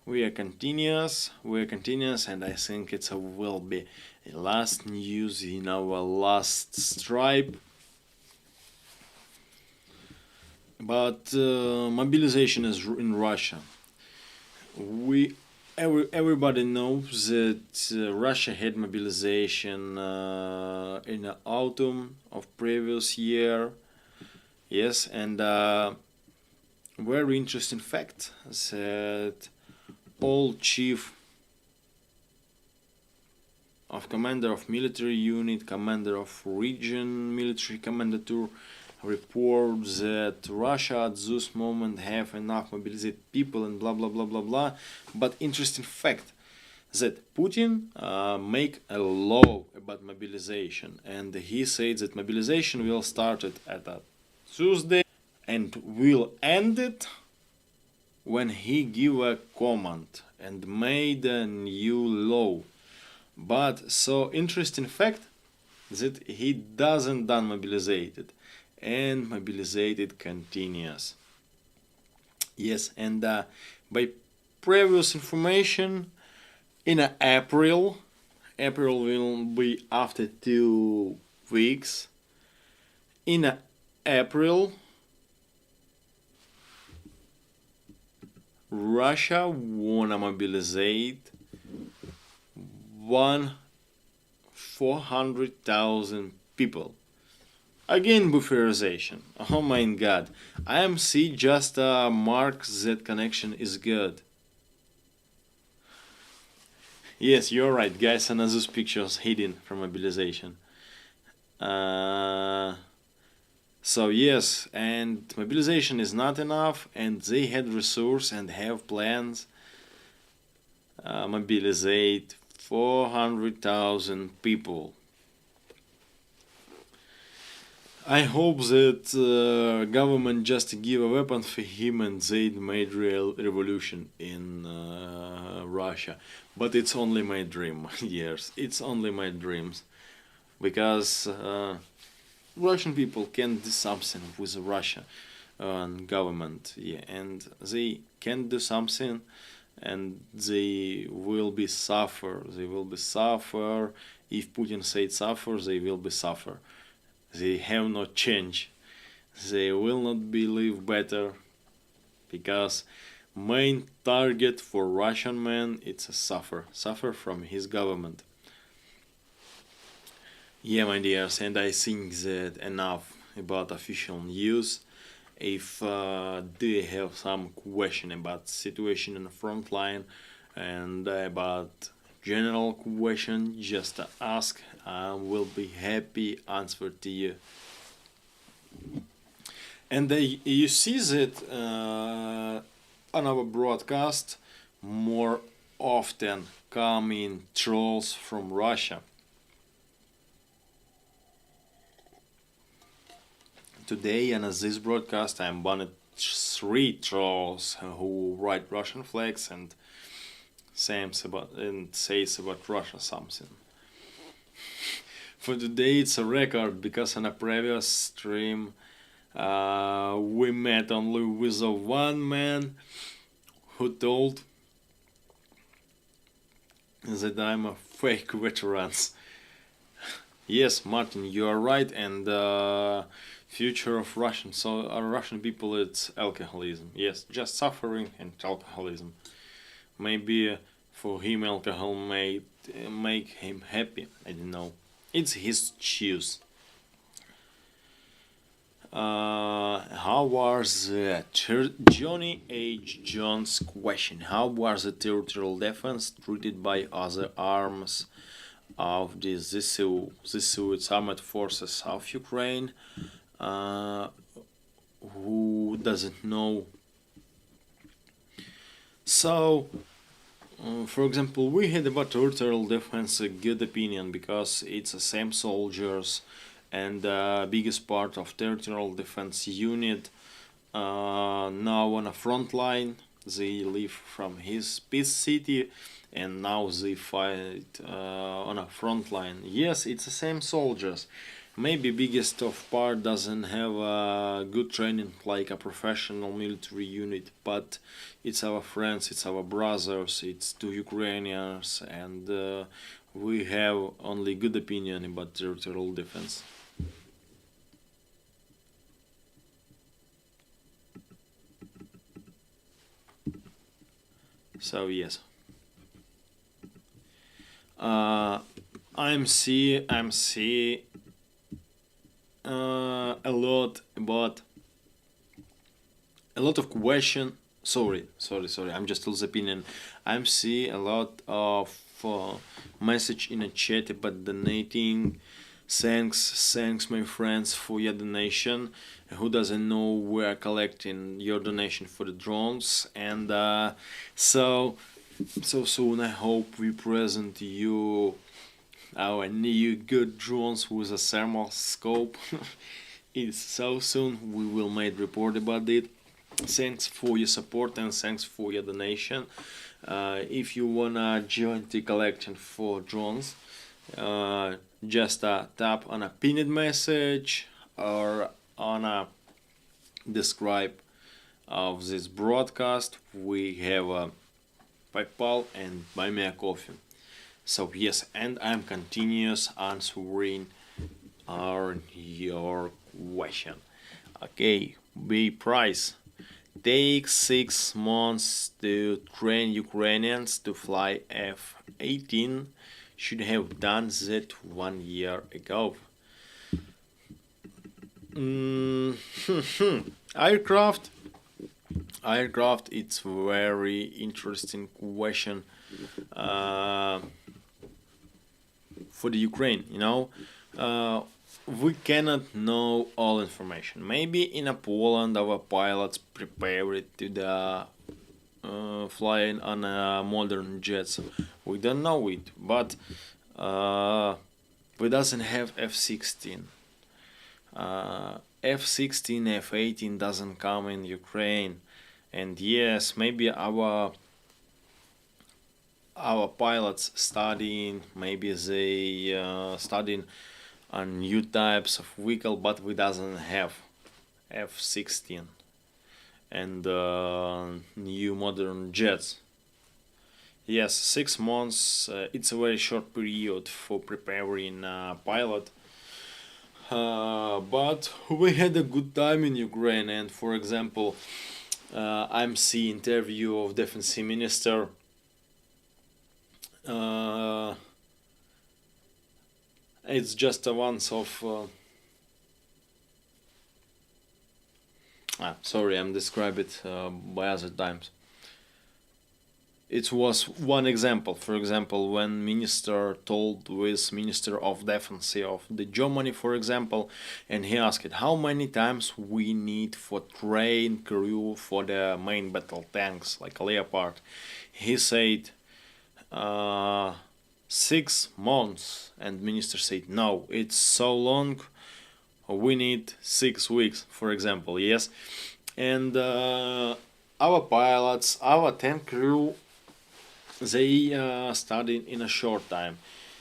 we are continuous, and I think it will be a last news in our last stripe. But mobilization is in Russia. Everybody knows that Russia had mobilization in the autumn of previous year. Yes, and very interesting fact that all chief of commander of military unit, commander of region, military commander report that Russia at this moment have enough mobilized people and blah blah blah blah blah. But interesting fact that Putin make a law about mobilization, and he said that mobilization will start at a Tuesday and will end it when he give a command and made a new law. But so interesting fact that he doesn't done mobilized, and mobilized continues. Yes, and by previous information, in April will be after 2 weeks. In April, Russia wanna mobilize 400,000 people. Again, bufferization. Oh my god. IMC just marks that connection is good. Yes, you're right, guys. And those pictures hidden from mobilization. Uh, so yes, and mobilization is not enough, and they had resource and have plans. Mobilizate 400,000 people. I hope that government just give a weapon for him and they made real revolution in Russia. But it's only my dream. Yes, it's only my dreams because Russian people can do something with Russia government, yeah, and they can do something, and they will be suffer. They will be suffer. If Putin said suffer, they will be suffer. They have no change. They will not believe better because main target for Russian man it's a suffer from his government. Yeah, my dears, and I think that enough about official news. If do you have some question about situation in the front line and about general question, just ask. I will be happy answer to you. And you see that on our broadcast more often coming trolls from Russia. Today and as this broadcast I'm banned 3 trolls who write Russian flags and says about Russia something. For today it's a record because on a previous stream we met only with a one man who told that I'm a fake veteran. Yes, Martin, you are right, and future of Russian people it's alcoholism. Yes, just suffering and alcoholism. Maybe for him alcohol may make him happy. I don't know. It's his choice. How was Johnny H. Jones' question? How was the territorial defense treated by other arms of the ZSU, armed forces of Ukraine? Who doesn't know? So, for example, we had about territorial defense a good opinion because it's the same soldiers and biggest part of territorial defense unit now on a front line. They live from his peace city and now they fight on a front line. Yes, it's the same soldiers. Maybe biggest of part doesn't have a good training like a professional military unit, but it's our friends, it's our brothers, it's two Ukrainians, and we have only good opinion about territorial defense. So yes, I'm see a lot of question. Sorry. I'm just losing opinion. I'm see a lot of message in a chat about donating. Thanks, my friends, for your donation. Who doesn't know we are collecting your donation for the drones, and so soon I hope we present you our new good drones with a thermal scope. It's so soon we will make report about it. Thanks for your support and thanks for your donation. If you wanna join the collection for drones, just tap on a pinned message or on a describe of this broadcast. We have a PayPal and Buy Me a Coffee. So yes, and I'm continuous answering your question. Okay, B price. Takes 6 months to train Ukrainians to fly F-18. Should have done that 1 year ago. Aircraft. It's very interesting question. uh, for the Ukraine. We cannot know all information. Maybe in a Poland our pilots prepare it to the flying on modern jets. We don't know it, but we doesn't have F-16. F-16, F-18 doesn't come in Ukraine, and yes, maybe our pilots studying, maybe they studying on new types of vehicle, but we doesn't have F-16 and new modern jets. Yes, 6 months. It's a very short period for preparing a pilot. But we had a good time in Ukraine, and for example, I'm see interview of defense minister. Uh, it's just a once of. Sorry, I'm describe it by other times. It was one example. For example, when minister told with minister of defense of the Germany, for example, and he asked how many times we need for train crew for the main battle tanks like Leopard. He said 6 months, and minister said no, it's so long. We need 6 weeks, for example. Yes, and our pilots, our tank crew, they studied in a short time.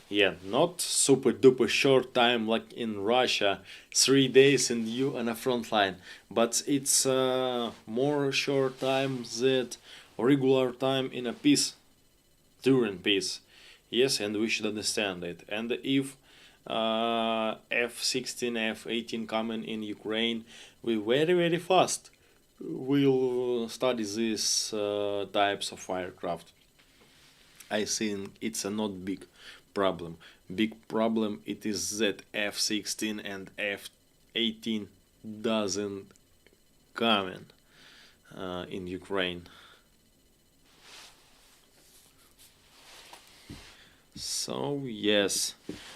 Yeah, not super duper short time like in Russia, 3 days and you on a front line, but it's more short time that regular time in a peace, during peace. Yes, and we should understand it. And if F-16, F-18 coming in Ukraine, we very fast will study these types of aircraft. I think it's a not big problem. Big problem it is that F-16 and F-18 doesn't come in Ukraine. So yes,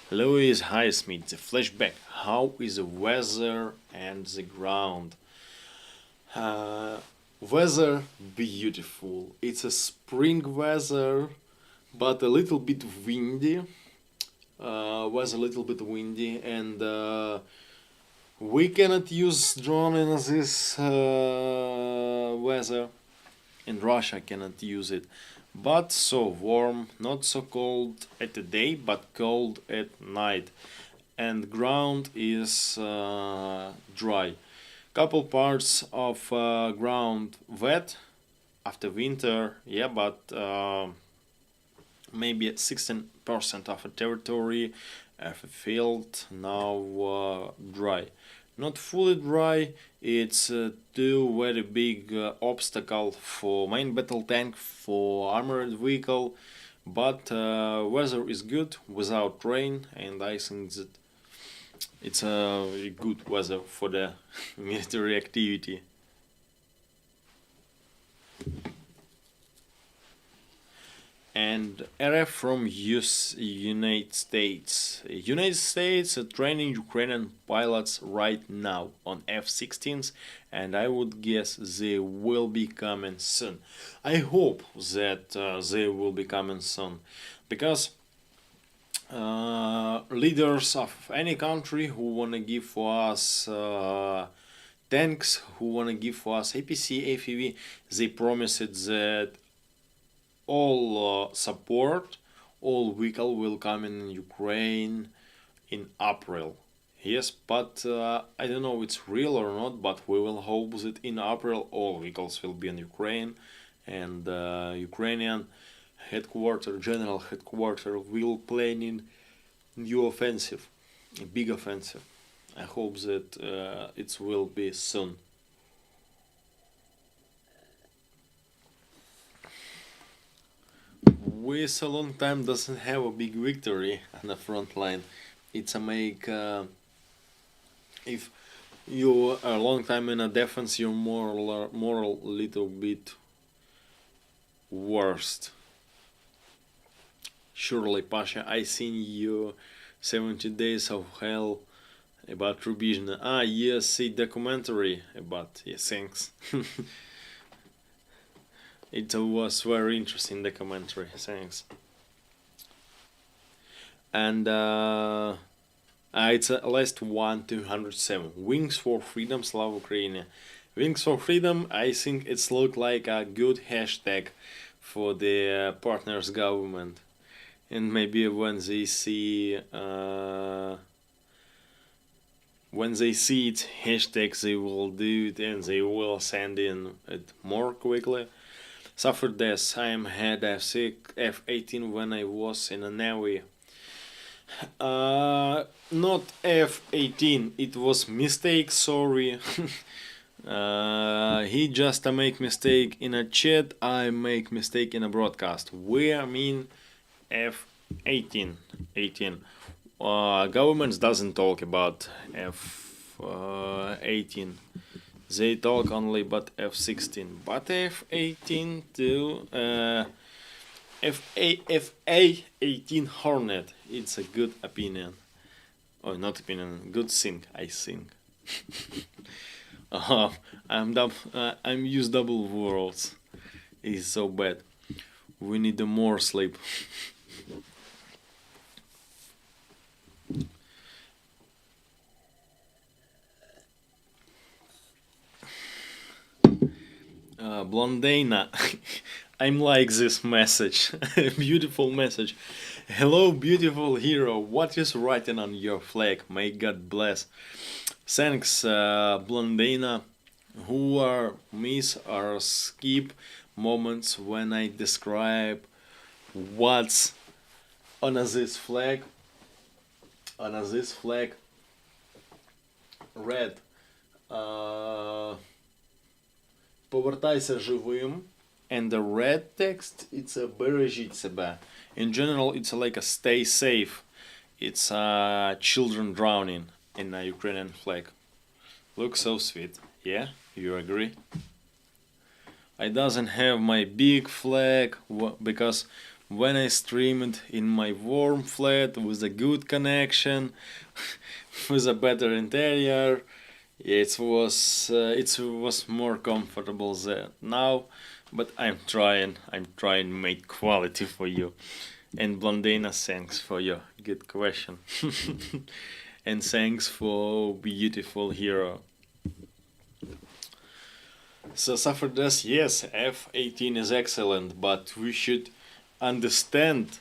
Louis Highsmith, the flashback. How is the weather and the ground? Uh, Weather beautiful. It's a spring weather, but a little bit windy. Was a little bit windy, and we cannot use drone in this weather. In Russia, cannot use it. But so warm, not so cold at the day, but cold at night, and ground is dry. Couple parts of ground wet after winter, yeah, but maybe 16% of a territory of a field now dry. Not fully dry, it's too very big obstacle for main battle tank, for armored vehicle, but weather is good without rain, and I think that it's a good weather for the military activity. And RF from United States. United States are training Ukrainian pilots right now on F-16s, and I would guess they will be coming soon. I hope that they will be coming soon, because leaders of any country who wanna give for us tanks, who wanna give for us APC, AFV, they promised that all support, all vehicle will come in Ukraine in April. Yes, but I don't know if it's real or not, but we will hope that in April all vehicles will be in Ukraine, and Ukrainian headquarters, general headquarters, will plan in new offensive, a big offensive. I hope that it will be soon. With a long time doesn't have a big victory on the front line. It's a make if you are a long time in a defense, you're more little bit worst. Surely, Pasha, I seen you 70 Days of Hell about Rubizhna. Ah, yes, see documentary about. Yes, thanks. It was very interesting documentary. Thanks. And it's last one 207. Wings for Freedom, Slava Ukraine. Wings for Freedom. I think it's looked like a good hashtag for the partners government, and maybe when they see it hashtag they will do it and they will send in it more quickly. Suffered this. I am had F-18 when I was in a Navy. Not F-18. It was mistake. Sorry. He just make mistake in a chat. I make mistake in a broadcast. We mean F-18. 18. Governments doesn't talk about F-18. They talk only about F-16. But F-18 too. FA-18 Hornet. It's a good opinion. Oh, not opinion. Good thing, I think. I'm use double worlds. It's so bad. We need more sleep. Blondina. I'm like this message. Beautiful message. Hello, beautiful hero. What is written on your flag? May God bless. Thanks, Blondina. Who are miss or skip moments when I describe what's on this flag? On this flag, red. Повертайся живим. And the red text, it's a бережіть себе. In general, it's like a stay safe. It's children drowning in a Ukrainian flag. Looks so sweet. Yeah, you agree? I doesn't have my big flag because when I streamed in my warm flat with a good connection, with a better interior, it was more comfortable there. Now, but I'm trying to make quality for you. And Blondina, thanks for your good question. And thanks for beautiful hero. So suffer this, yes, F-18 is excellent, but we should understand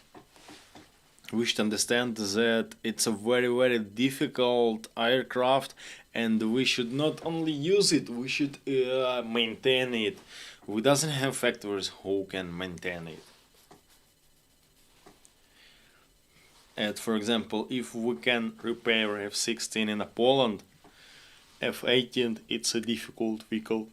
that it's a very, very difficult aircraft, and we should not only use it, we should maintain it. We doesn't have factories who can maintain it. And for example, if we can repair F-16 in Poland, F-18 it's a difficult vehicle.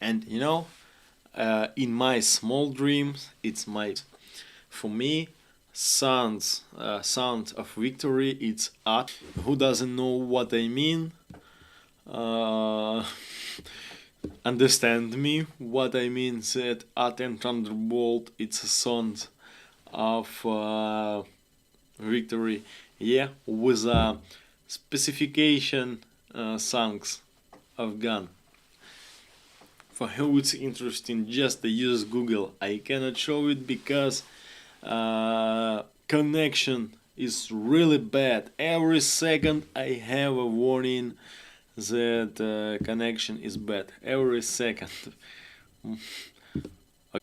And you know, in my small dreams, for me, sound of victory. It's art. Who doesn't know what I mean? Understand me? What I mean that Art and Thunderbolt. It's a sound of victory. Yeah, with a specification songs of gun. For who it's interesting, just use Google. I cannot show it because connection is really bad. Every second I have a warning that connection is bad. Every second.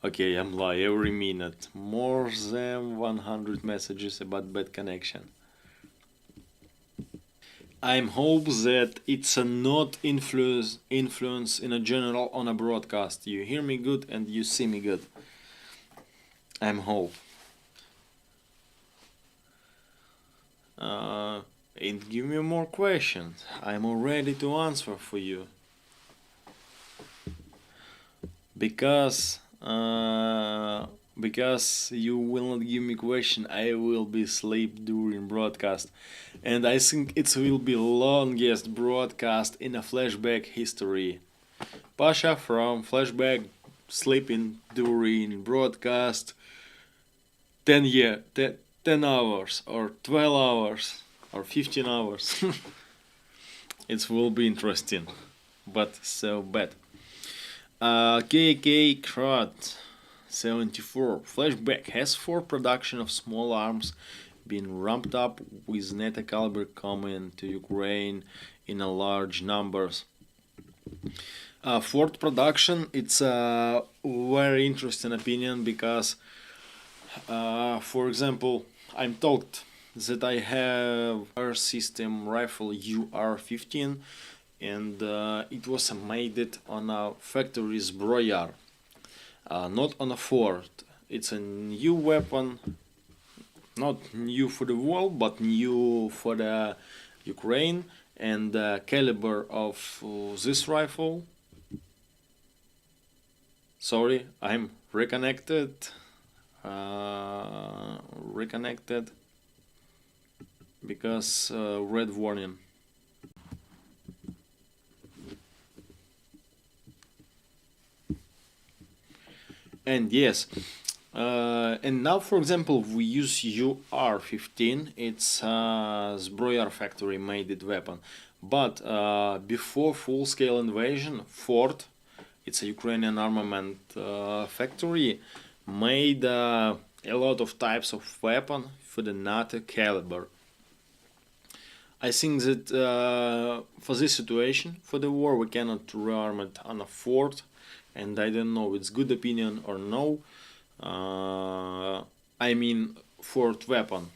Okay, I'm lying. Every minute. More than 100 messages about bad connection. I'm hope that it's a not influence in a general on a broadcast. You hear me good and you see me good. I'm hope. And give me more questions. I'm ready to answer for you. Because you will not give me question, I will be sleep during broadcast. And I think it will be longest broadcast in a Flashback history. Pasha from Flashback sleeping during broadcast 10 hours or 12 hours or 15 hours. It will be interesting, but so bad. KK Crowd 74. Flashback has for production of small arms been ramped up with NATO caliber coming to Ukraine in a large numbers. Ford production, it's a very interesting opinion because, for example, I'm told that I have air system rifle UR-15 and it was made on a factory's Broyar, not on a Ford. It's a new weapon, not new for the world, but new for the Ukraine. And the caliber of this rifle. Sorry, I'm reconnected. Reconnected because red warning. And yes, and now, for example, we use UR-15. It's Zbroyar factory made it weapon. But before full-scale invasion, Ford, it's a Ukrainian armament factory, made a lot of types of weapon for the NATO caliber. I think that for this situation, for the war, we cannot rearm it on a Ford, and I don't know it's good opinion or no. I mean Ford weapon.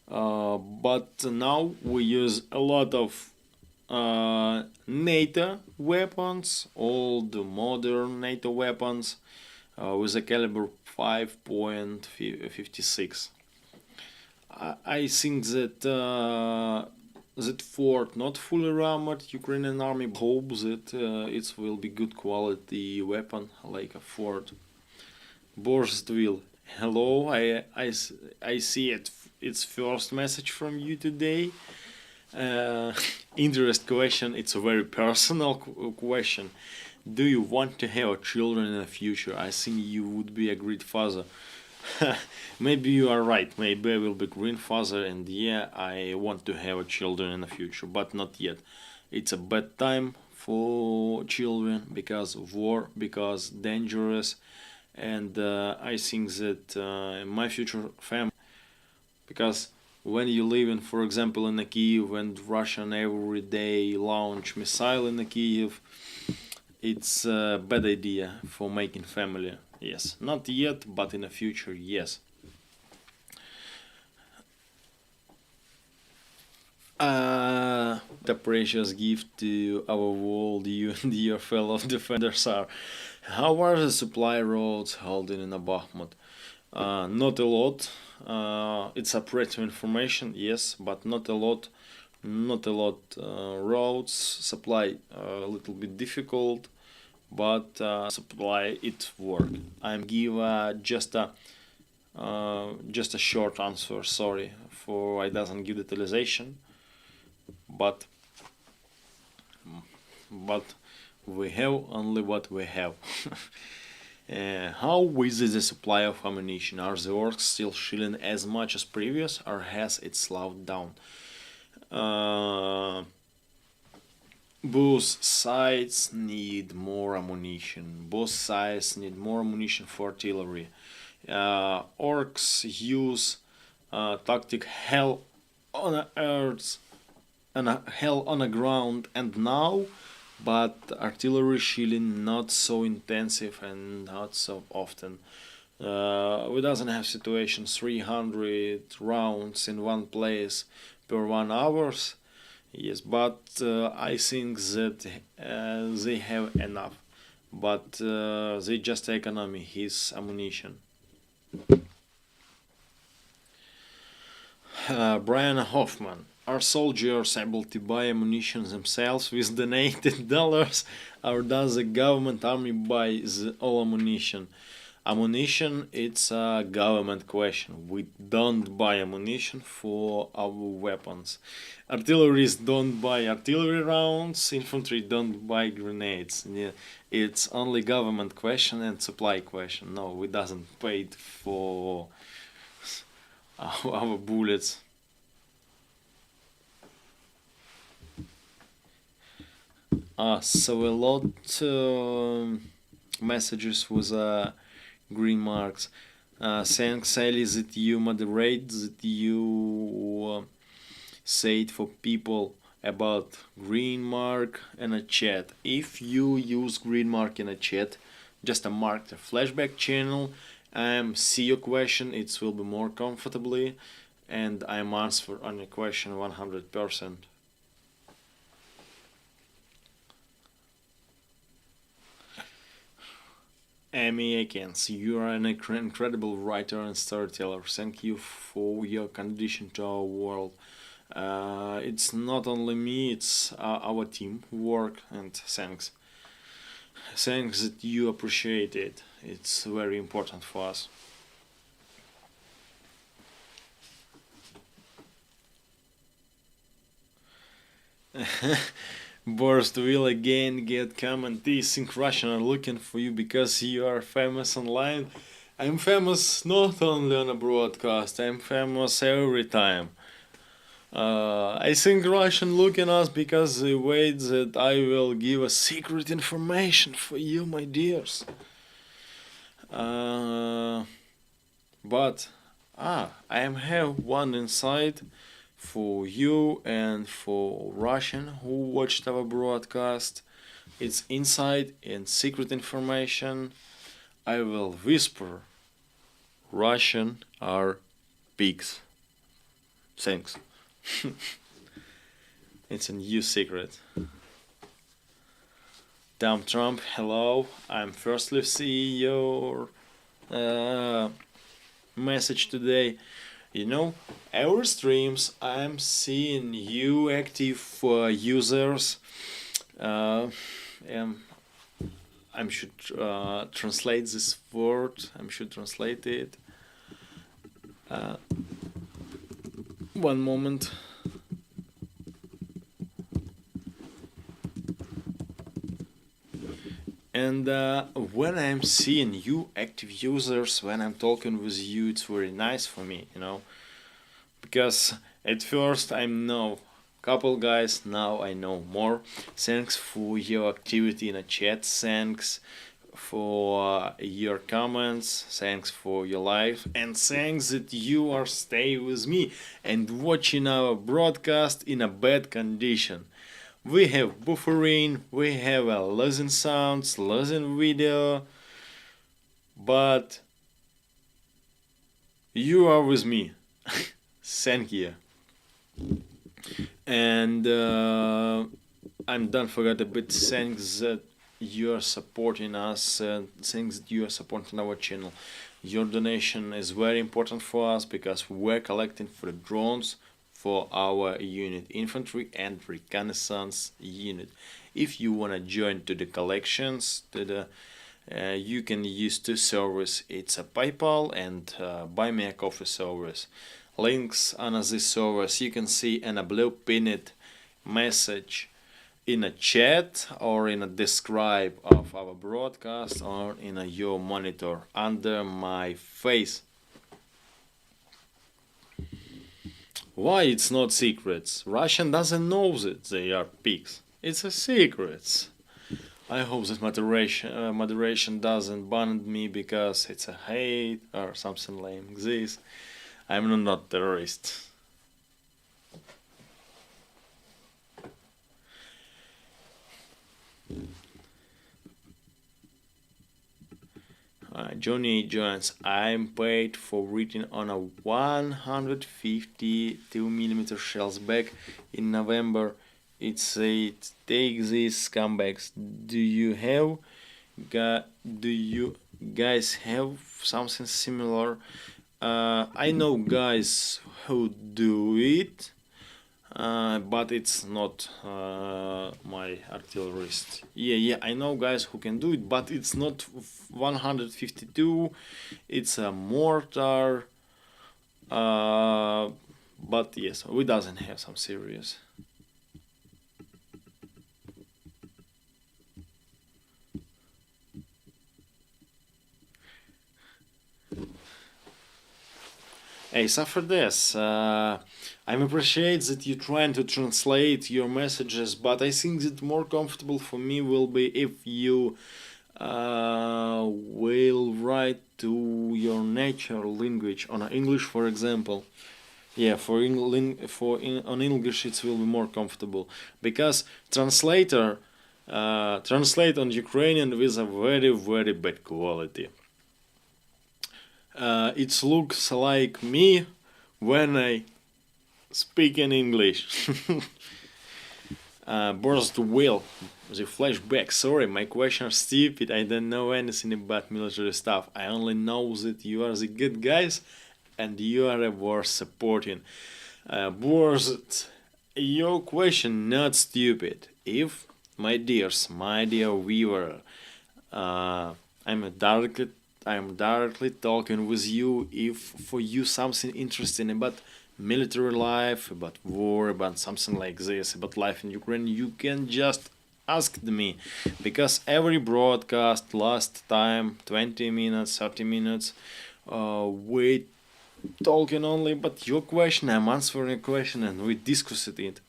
But now we use a lot of NATO weapons, old modern NATO weapons with a caliber 5.56. I think that that Ford not fully armored Ukrainian army hopes that it will be good quality weapon like a Ford. Borstville, hello. I see it. It's first message from you today. Interest question. It's a very personal question. Do you want to have children in the future? I think you would be a great father. Maybe you are right. Maybe I will be grandfather, and yeah, I want to have children in the future, but not yet. It's a bad time for children because of war, because dangerous, and I think that my future family, because when you live in, for example, in a Kiev and Russian every day launch missile in a Kiev, it's a bad idea for making family. Yes, not yet, but in the future, yes. The precious gift to our world you and your fellow defenders are. How are the supply roads holding in a Bakhmut? Not a lot. It's a pretty information, yes, but not a lot. Not a lot. Roads supply a little bit difficult, but supply it work. I'm give just a short answer. Sorry for I doesn't give utilization, but we have only what we have. How is the supply of ammunition? Are the orcs still shelling as much as previous, or has it slowed down? Both sides need more ammunition. Both sides need more ammunition for artillery. Orcs use tactic hell on the earth and hell on the ground and now, but artillery shelling not so intensive and not so often. We doesn't have situation 300 rounds in one place per 1 hours. Yes, but I think that they have enough. But they just economy his ammunition. Brian Hoffman. Are soldiers able to buy ammunition themselves with donated dollars, or does the government army buy the all ammunition? Ammunition, it's a government question. We don't buy ammunition for our weapons. Artillerists don't buy artillery rounds. Infantry don't buy grenades. Yeah, it's only government question and supply question. No, we doesn't pay it for our bullets. So a lot messages with green marks. Thanks, Ali, that you moderate, that you said for people about green mark in a chat. If you use green mark in a chat, just a mark the flashback channel. See your question. It will be more comfortably, and I'm answer on your question 100%. Amy Akins, you are an incredible writer and storyteller. Thank you for your contribution to our world. It's not only me, it's our team who work, and thanks. Thanks that you appreciate it. It's very important for us. Burst will again get comment. Sync Russian are looking for you because you are famous online. I'm famous not only on a broadcast, I'm famous every time. I think Russian looking us because they wait that I will give a secret information for you, my dears. But I am have one inside for you and for Russian who watched our broadcast. It's inside and secret information. I will whisper. Russian are pigs. Thanks. It's a new secret. Tom Trump, hello. I'm firstly see your message today. You know, our streams, I'm seeing you active users. Um, I should translate this word. I should translate it. One moment. And when I'm seeing you active users, when I'm talking with you, it's very nice for me, you know. Because at first I know couple guys, now I know more. Thanks for your activity in the chat. Thanks for your comments. Thanks for your life, and thanks that you are staying with me and watching our broadcast in a bad condition. We have buffering, we have a losing sounds, losing video, but you are with me. Thank you. And I'm don't forget a bit thanks that you are supporting us, thanks that you are supporting our channel. Your donation is very important for us because we're collecting for the drones for our unit infantry and reconnaissance unit. If you want to join to the collections, to the you can use two service. It's a PayPal and Buy Me a Coffee service. Links on this service you can see in a blue pinned message in a chat or in a describe of our broadcast or in your monitor under my face. Why it's not secrets? Russian doesn't know that they are pigs. It's a secret. I hope that moderation doesn't ban me because it's a hate or something like this. I'm not terrorist. Johnny joins. I'm paid for reading on a 152mm shells back in November. It said, take these scumbags. Do you guys have something similar? I know guys who do it. but it's not my artillerist. Yeah, I know guys who can do it, but it's not 152. It's a mortar. But yes, we doesn't have some serious. Hey, suffer this. I appreciate that you're trying to translate your messages, but I think that more comfortable for me will be if you will write to your natural language on English, for example. Yeah, on English it will be more comfortable because translator translate on Ukrainian with a very bad quality. It looks like me when I speak in English. Burst Will, the flashback. Sorry, my question is stupid. I don't know anything about military stuff. I only know that you are the good guys and you are worth supporting. Burst, your question not stupid. If, my dears, my dear viewer, I'm directly talking with you. If for you something interesting about military life, about war, about something like this, about life in Ukraine, you can just ask me, because every broadcast last time 20 minutes, 30 minutes, we talking only about your question. I'm answering a question and we discussed it.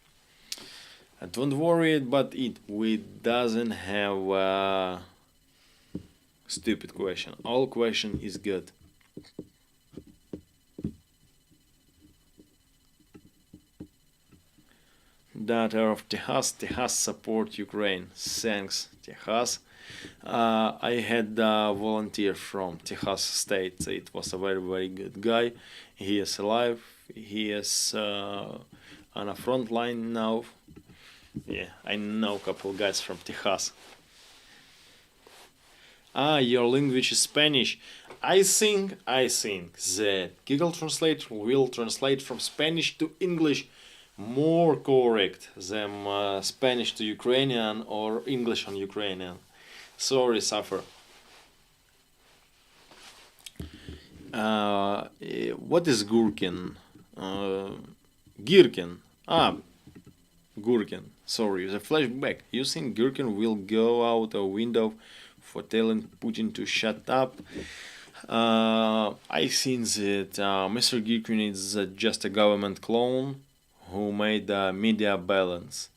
Don't worry about it. We doesn't have stupid question. All question is good. Daughter of Texas support Ukraine. Thanks, Texas. I had a volunteer from Texas State. It was a very good guy. He is alive. He is on a front line now. Yeah, I know a couple guys from Texas. Your language is Spanish. I think that Google Translator will translate from Spanish to English more correct than Spanish to Ukrainian or English on Ukrainian. Sorry, suffer. What is Gurkin? Girkin. Gurkin. Sorry, the flashback. You think Gurkin will go out a window for telling Putin to shut up? I think that Mr. Girkin is just a government clone who made a media balance.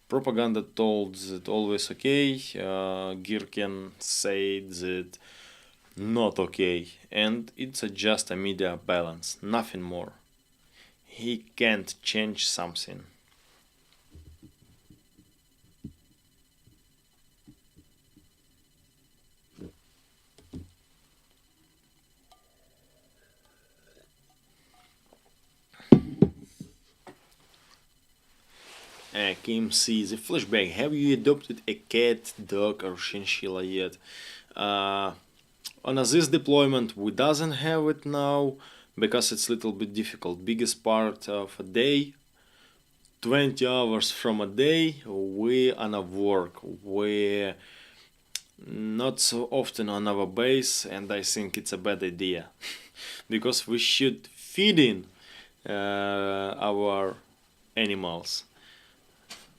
Propaganda told that always okay, Girkin said that not okay, and it's just a media balance, nothing more. He can't change something. Kim C. The flashback. Have you adopted a cat, dog, or chinchilla yet? On this deployment, we doesn't have it now because it's a little bit difficult. Biggest part of a day, 20 hours from a day, we on a work. We not so often on our base, and I think it's a bad idea because we should feed in our animals.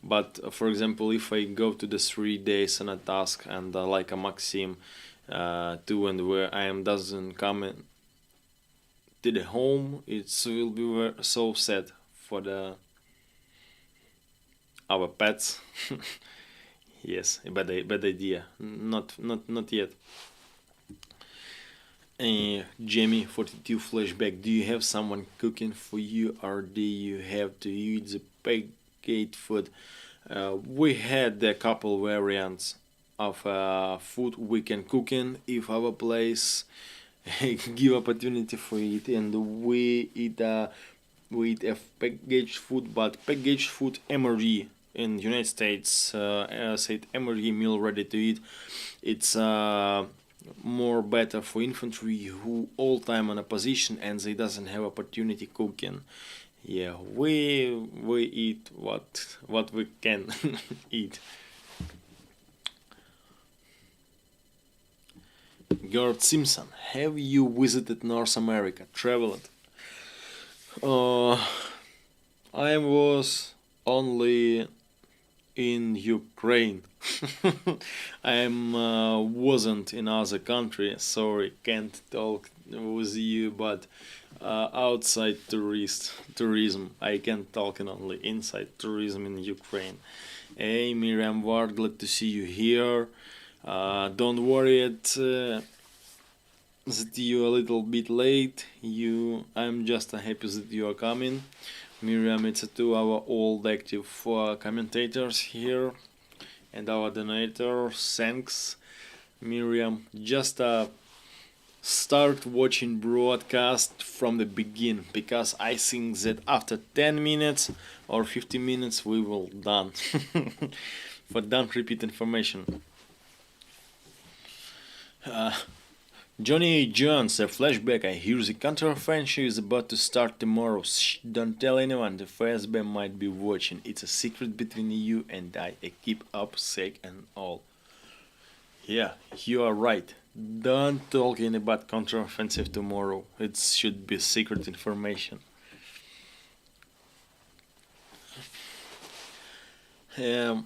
But for example, if I go to the 3 days on a task and like a Maxim 2 and where I am doesn't come in to the home, it will be so sad for the our pets. Yes, a bad idea. Not yet. Jamie 42 flashback. Do you have someone cooking for you, or do you have to eat the packaged food? We had a couple variants of food we can cook in if our place give opportunity for it, and we eat a packaged food, but packaged food MRE in the United States said MRE meal ready to eat. It's more better for infantry who all time on a position and they doesn't have opportunity cooking. Yeah, we eat what we can eat. Gerd Simpson, have you visited North America? Traveled? Uh, I was only in Ukraine. Wasn't in other country. Sorry, can't talk with you. But outside tourism, I can talk in only inside tourism in Ukraine. Hey, Miriam Ward, glad to see you here. Don't worry that you're a little bit late. I'm just happy that you are coming. Miriam, it's a 2 hour old active commentators here and our donator. Thanks, Miriam. Just start watching broadcast from the beginning because I think that after 10 minutes or 15 minutes we will done. For don't repeat information. Johnny Jones, a flashback. I hear the counter-offensive is about to start tomorrow. Shh, don't tell anyone. The FSB might be watching. It's a secret between you and I. Keep up, sake and all. Yeah, you are right. Don't talk any about counter-offensive tomorrow. It should be secret information. Area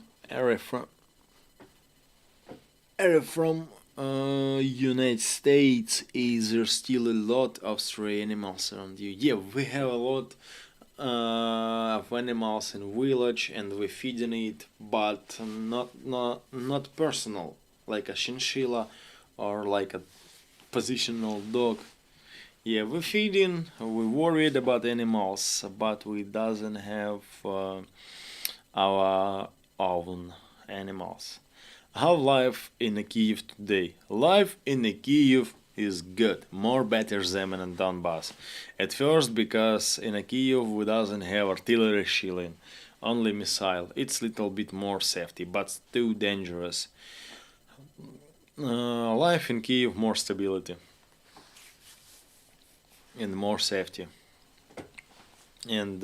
from United States, is there still a lot of stray animals around you? Yeah, we have a lot of animals in village and we feeding it, but not personal, like a chinchilla or like a positional dog. Yeah, we feeding, we worried about animals, but we doesn't have our own animals. How life in a Kiev today? Life in a Kiev is good, more better than in Donbass. At first, because in a Kiev we doesn't have artillery shilling, only missile. It's little bit more safety, but too dangerous. Life in Kiev more stability and more safety. And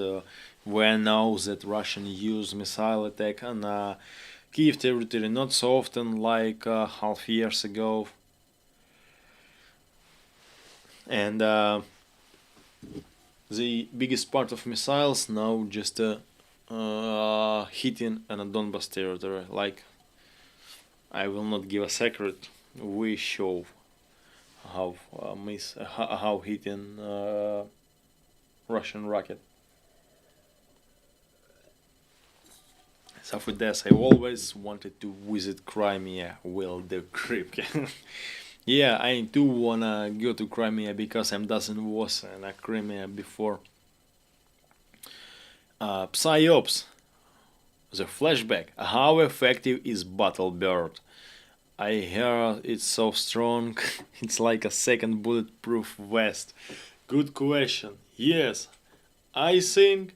we know that Russian use missile attack on Kiev territory not so often like half years ago, and the biggest part of missiles now just hitting on a Donbas territory. Like, I will not give a secret. We show how hitting Russian rocket. So for this, I always wanted to visit Crimea. Well, the trip. Yeah, I do wanna go to Crimea because I doesn't was in Crimea before. Psyops, the flashback. How effective is Battle Bird? I hear it's so strong. It's like a second bulletproof vest. Good question. Yes, I think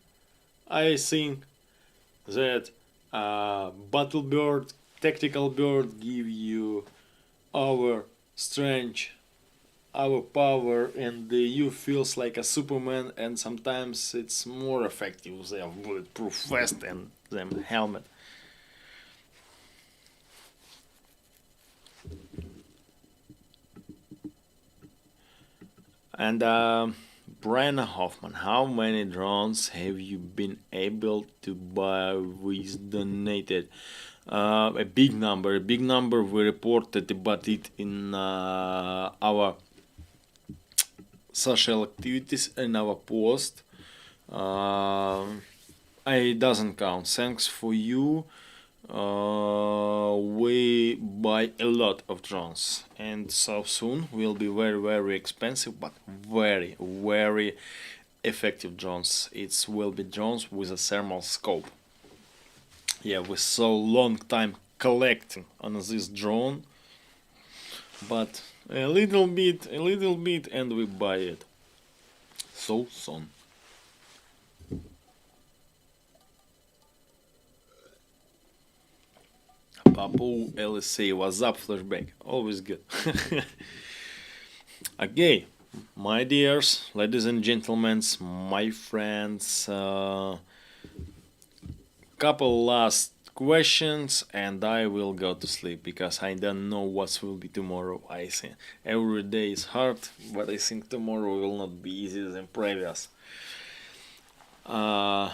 that Battle Bird, Tactical Bird give you our strength, our power, and you feels like a Superman. And sometimes it's more effective than bulletproof vest and than helmet. And Brian Hoffman, how many drones have you been able to buy with donated? A big number. A big number we reported about it in our social activities and our post. I doesn't count. Thanks for you. We buy a lot of drones, and so soon will be very expensive, but very effective drones. It will be drones with a thermal scope. Yeah, we so long time collecting on this drone, but a little bit, and we buy it so soon. Papu LSA, what's up, Flashback? Always good. Okay, My dears, ladies and gentlemen, my friends, couple last questions and I will go to sleep because I don't know what will be tomorrow. I think every day is hard, but I think tomorrow will not be easier than previous. Uh,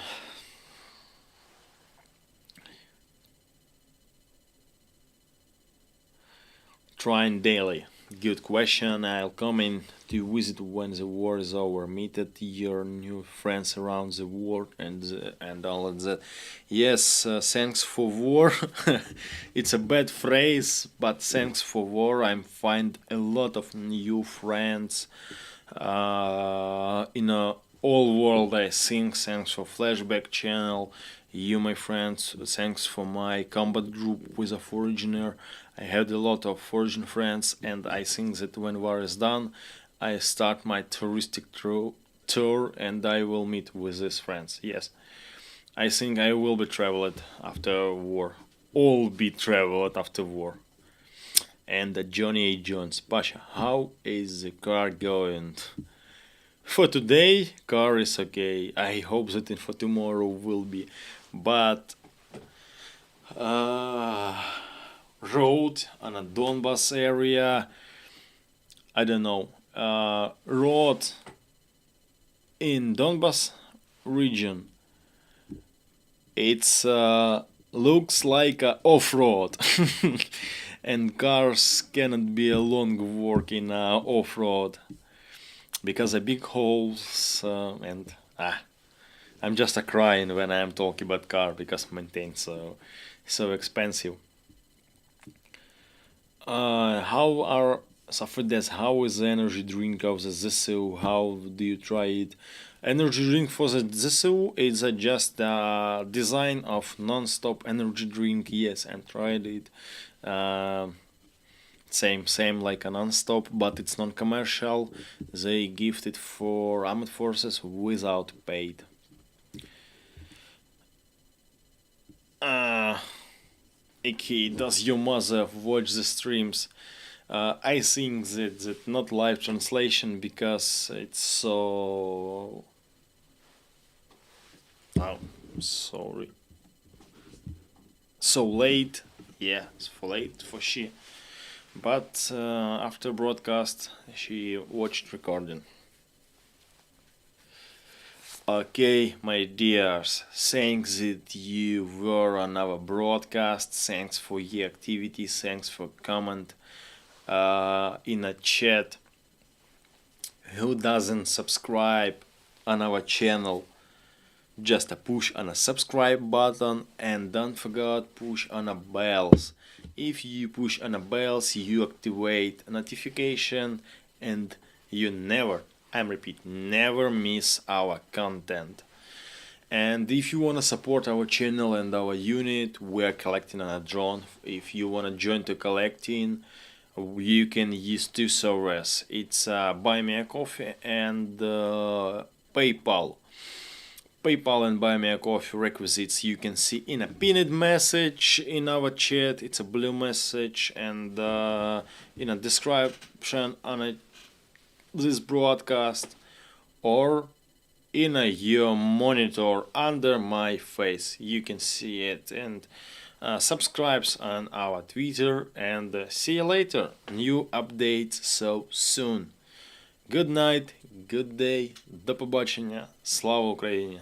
Trying daily. Good question. I'll come in to visit when the war is over. Meet at your new friends around the world and all of that. Yes, thanks for war. It's a bad phrase, but thanks for war. I find a lot of new friends in a all world. I think thanks for Flashback channel. You, my friends, thanks for my combat group with a foreigner. I had a lot of foreign friends, and I think that when war is done, I start my touristic tour and I will meet with these friends. Yes, I think I will be traveled after war. All be traveled after war. And Johnny A. Jones, Pasha, how is the car going? For today, car is okay. I hope that for tomorrow will be, but road on a Donbass area. I don't know. Road in Donbas region. It's looks like a off-road, and cars cannot be a long work in off-road because of big holes and I'm just a crying when I'm talking about car because maintain so expensive. How are Safedes? How is the energy drink of the ZSU? How do you try it? Energy drink for the ZSU is just a design of non-stop energy drink. Yes, and tried it. Same like a non-stop, but it's non-commercial. They gift it for armed forces without paid. Iki, does your mother watch the streams? I think that not live translation because it's so. Oh, sorry. So late. Yeah, it's for late for she. But after broadcast, she watched recording. Okay, my dears, thanks that you were on our broadcast. Thanks for your activity. Thanks for comment in a chat. Who doesn't subscribe on our channel? Just a push on a subscribe button and don't forget push on a bells. If you push on a bells, you activate a notification and you never, I repeat, never miss our content. And if you want to support our channel and our unit, we're collecting on a drone. If you want to join to collecting, you can use two servers. It's Buy Me a Coffee and PayPal. PayPal and Buy Me a Coffee requisites you can see in a pinned message in our chat. It's a blue message, and in a description on this broadcast, or in your monitor under my face. You can see it, and subscribes on our Twitter, and see you later. New updates so soon. Good night, good day, до побачення, слава Україні!